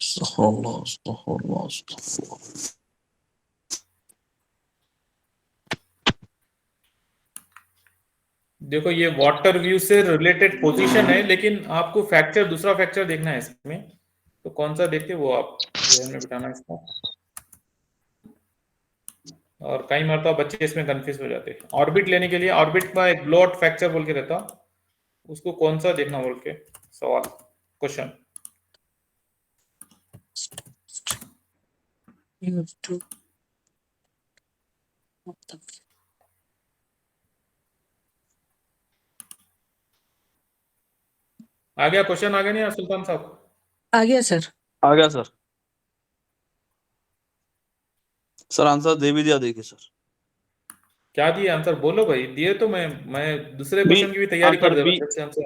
Astaghfirullah. देखो ये वाटर व्यू से रिलेटेड पोजीशन है, लेकिन आपको फैक्चर, दूसरा फैक्चर देखना है इसमें, तो कौन सा देखते वो आप ध्यान में बिठाना है इसको। और कई मरतबा बच्चे इसमें कंफ्यूज हो जाते हैं। ऑर्बिट लेने के लिए ऑर्बिट का एक ब्लोट फैक्चर बोल के रहता, उसको कौन सा देखना बोल के सवाल, question. You have to. What the f- आ गया क्वेश्चन, आ गया नहीं यार सुल्तान साहब? आ गया सर। आ गया सर। सर आंसर दे भी दिया, देखिए सर। क्या दिए आंसर? बोलो भाई, दिए तो मैं दूसरे बी, क्वेश्चन की भी तैयारी कर आंसर दे बी। रहा हूँ। आंसर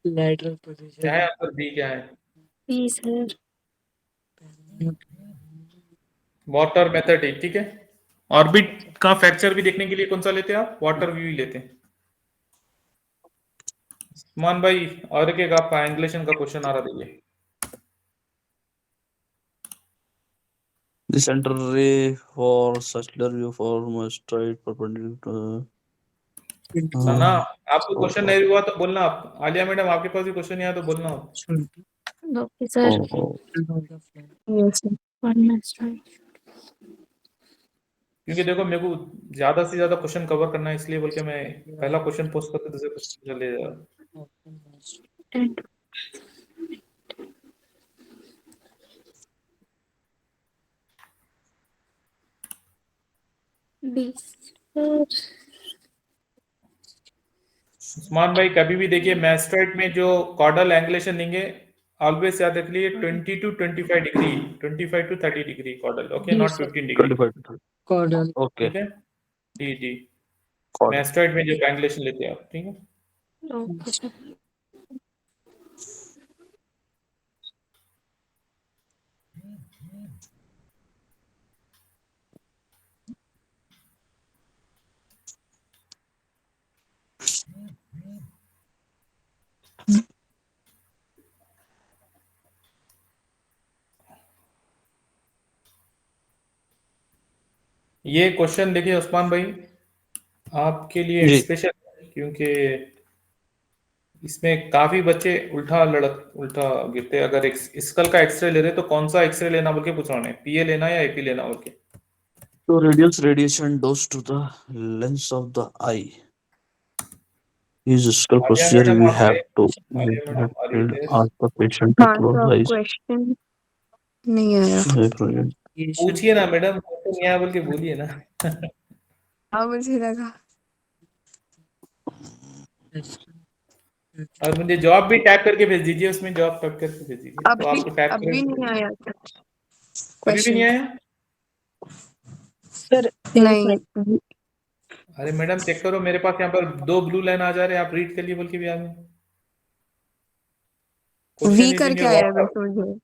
Lateral क्या position. है? आंसर बी क्या है? B, sir. वाटर मेथड, ठीक है। ऑर्बिट का फ्रैक्चर भी देखने के लिए कौन सा लेते हैं आप? वाटर व्यू ही लेते हैं। मान भाई, और एक आपका एंग्लेशन का क्वेश्चन आ रहा देखिए। The center ray for circular view form a straight perpendicular. सना, आपको क्वेश्चन नहीं हुआ तो बोलना आप। आलिया मैडम, आपके पास भी क्वेश्चन नहीं आया तो बोलना आप। Okay, sir. Yes, sir. One minute. क्योंकि देखो मेरे को ज्यादा से ज्यादा क्वेश्चन कवर करना है, इसलिए बोल के मैं पहला क्वेश्चन पोस्ट करके दूसरे क्वेश्चन चले जा रहा हूं। And B, sir. उस्मान भाई, कभी भी देखिए मैस्ट्राइट में जो कॉर्डल एंगुलेशन देंगे, ऑलवेज याद रख लिए 20 to 25 degree, 25 to 30 degree caudal, okay, not 15 degree, 25. Caudal. Okay. ठीक है। जी जी, Got it. मैस्ट्राइट में जो एंगुलेशन लेते हैं आप, ठीक है। Okay, sir. ये क्वेश्चन देखिए उस्मान भाई, आपके लिए जी। स्पेशल, क्योंकि इसमें काफी बच्चे उल्टा गिरते हैं। अगर स्कल का एक्सरे ले रहे तो कौन सा एक्सरे लेना बोल के पूछ रहा हूँ, पीए लेना या एपी लेना बोल के। तो reduce radiation dose to the lens of the eye is skull Alia procedure madam we आप have to Alia madam and ask the patient to हाँ close the sir eyes. Question नहीं आया। पूछिए ना मैडम, क्वेश्चन यहाँ बोल के बोलिए ना। हाँ मुझे लगा। और मुझे जॉब भी टैग करके भेज दीजिए, उसमें जॉब टैग करके भेज दीजिए, तो आपको टैग अभी नहीं करेंगे। आया अभी भी क्वेश्चन। नहीं आया? सर नहीं अरे मैडम चेक करो, मेरे पास यहाँ पर 2 ब्लू लाइन आ जा रहे हैं, आप रीड कर लिए बोल के भी आ गए। वी क्वेश्चन इज इन करके योर आया है व्हाट्सएप। बस मुझे।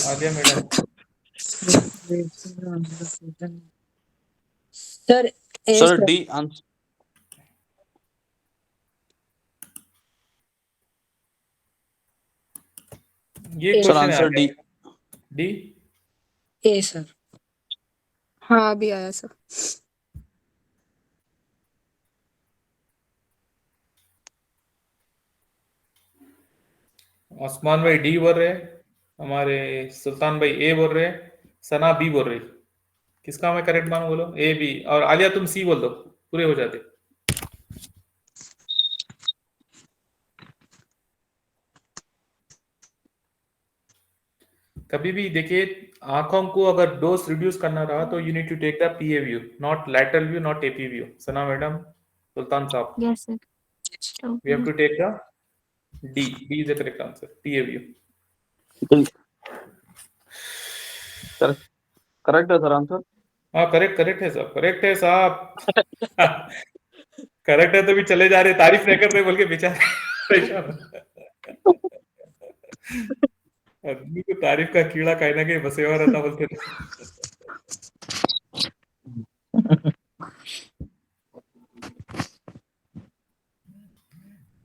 आलिया मैडम, सर ए Sir, सर D answer. ये Sir, क्वेश्चन है answer आलिया। D. डी। ए सर। हाँ अभी आया सर। उस्मान भाई डी बोल रहे हैं, हमारे सुल्तान भाई ए बोल रहे हैं, सना बी बोल रही। किसका मैं करेक्ट मानूं, बोलो। ए बी, और आलिया तुम सी बोल दो, पूरे हो जाते। कभी भी देखिए, आंखों को अगर डोज रिड्यूस करना रहा तो you need to take the PA view, not lateral view, not AP view. Sana madam, Sultan साहब, Yes, sir. We have to take the D. D is the correct answer, PA view. Correct है sir answer. हाँ correct है साहब, correct है साहब। Correct है तो भी चले जा रहे, तारीफ नहीं कर रहे बोल के बेचारे परेशान। आदमी को तारीफ का कीड़ा कहीं ना कहीं बसे हुआ रहता बोलते थे।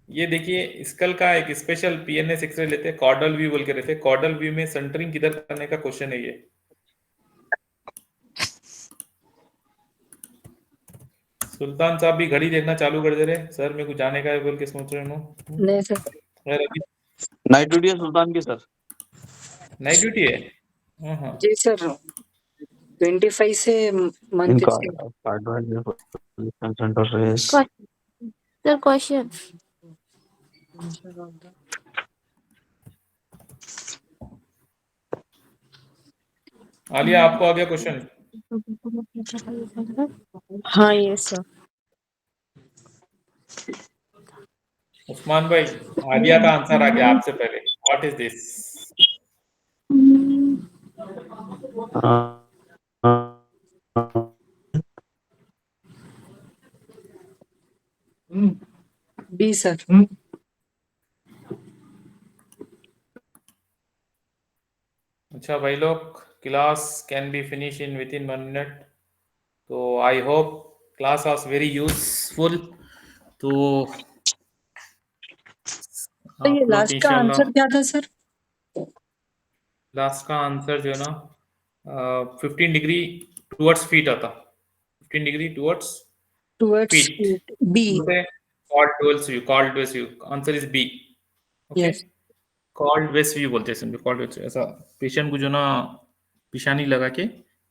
ये देखिए स्कल का एक स्पेशल पीएनएस एक्सरे लेते हैं, कॉर्डल व्यू बोल के रहते हैं। कॉर्डल व्यू में सेंटरिंग किधर करने का क्वेश्चन है ये। सुल्तान साहब भी घड़ी देखना चालू कर दे रहे, सर मेरे को जाने का है बोल के सोच रहे हो। नहीं सर। खैर अभी Night duty है सुल्तान की sir. नाइट ड्यूटी है। हाँ जी सर 25 से मंथ इनका से advanced center race. Sir, question. Alia आपको आ गया क्वेश्चन? हाँ ये सर। उस्मान भाई, आलिया का आंसर आ गया आपसे पहले। What is this? B sir. अच्छा भाई लोग, class can be finish in within 1 minute, तो I hope class was very useful. तो तो ये आप लोग लास्ट का इंशाल्लाह, आंसर क्या था सर? लास्ट का आंसर जो है ना 15 डिग्री टुवर्ड्स फीट आता, 15 degree towards towards feet. B. Called west view, answer is B. Okay, yes. Called west view बोलते हैं समझो। कॉल्ड वेस्ट, ऐसा पेशेंट को जो ना पिशानी लगा के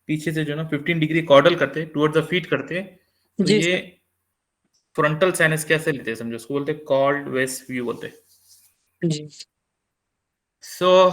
पीछे से जो ना 15 डिग्री कॉर्डल करते, टुवर्ड्स द फीट करते, तो जी ये फ्रंटल साइनस कैसे लेते हैं समझो, उसको बोलते हैं कॉल्ड वेस्ट व्यू बोलते हैं। जी। सो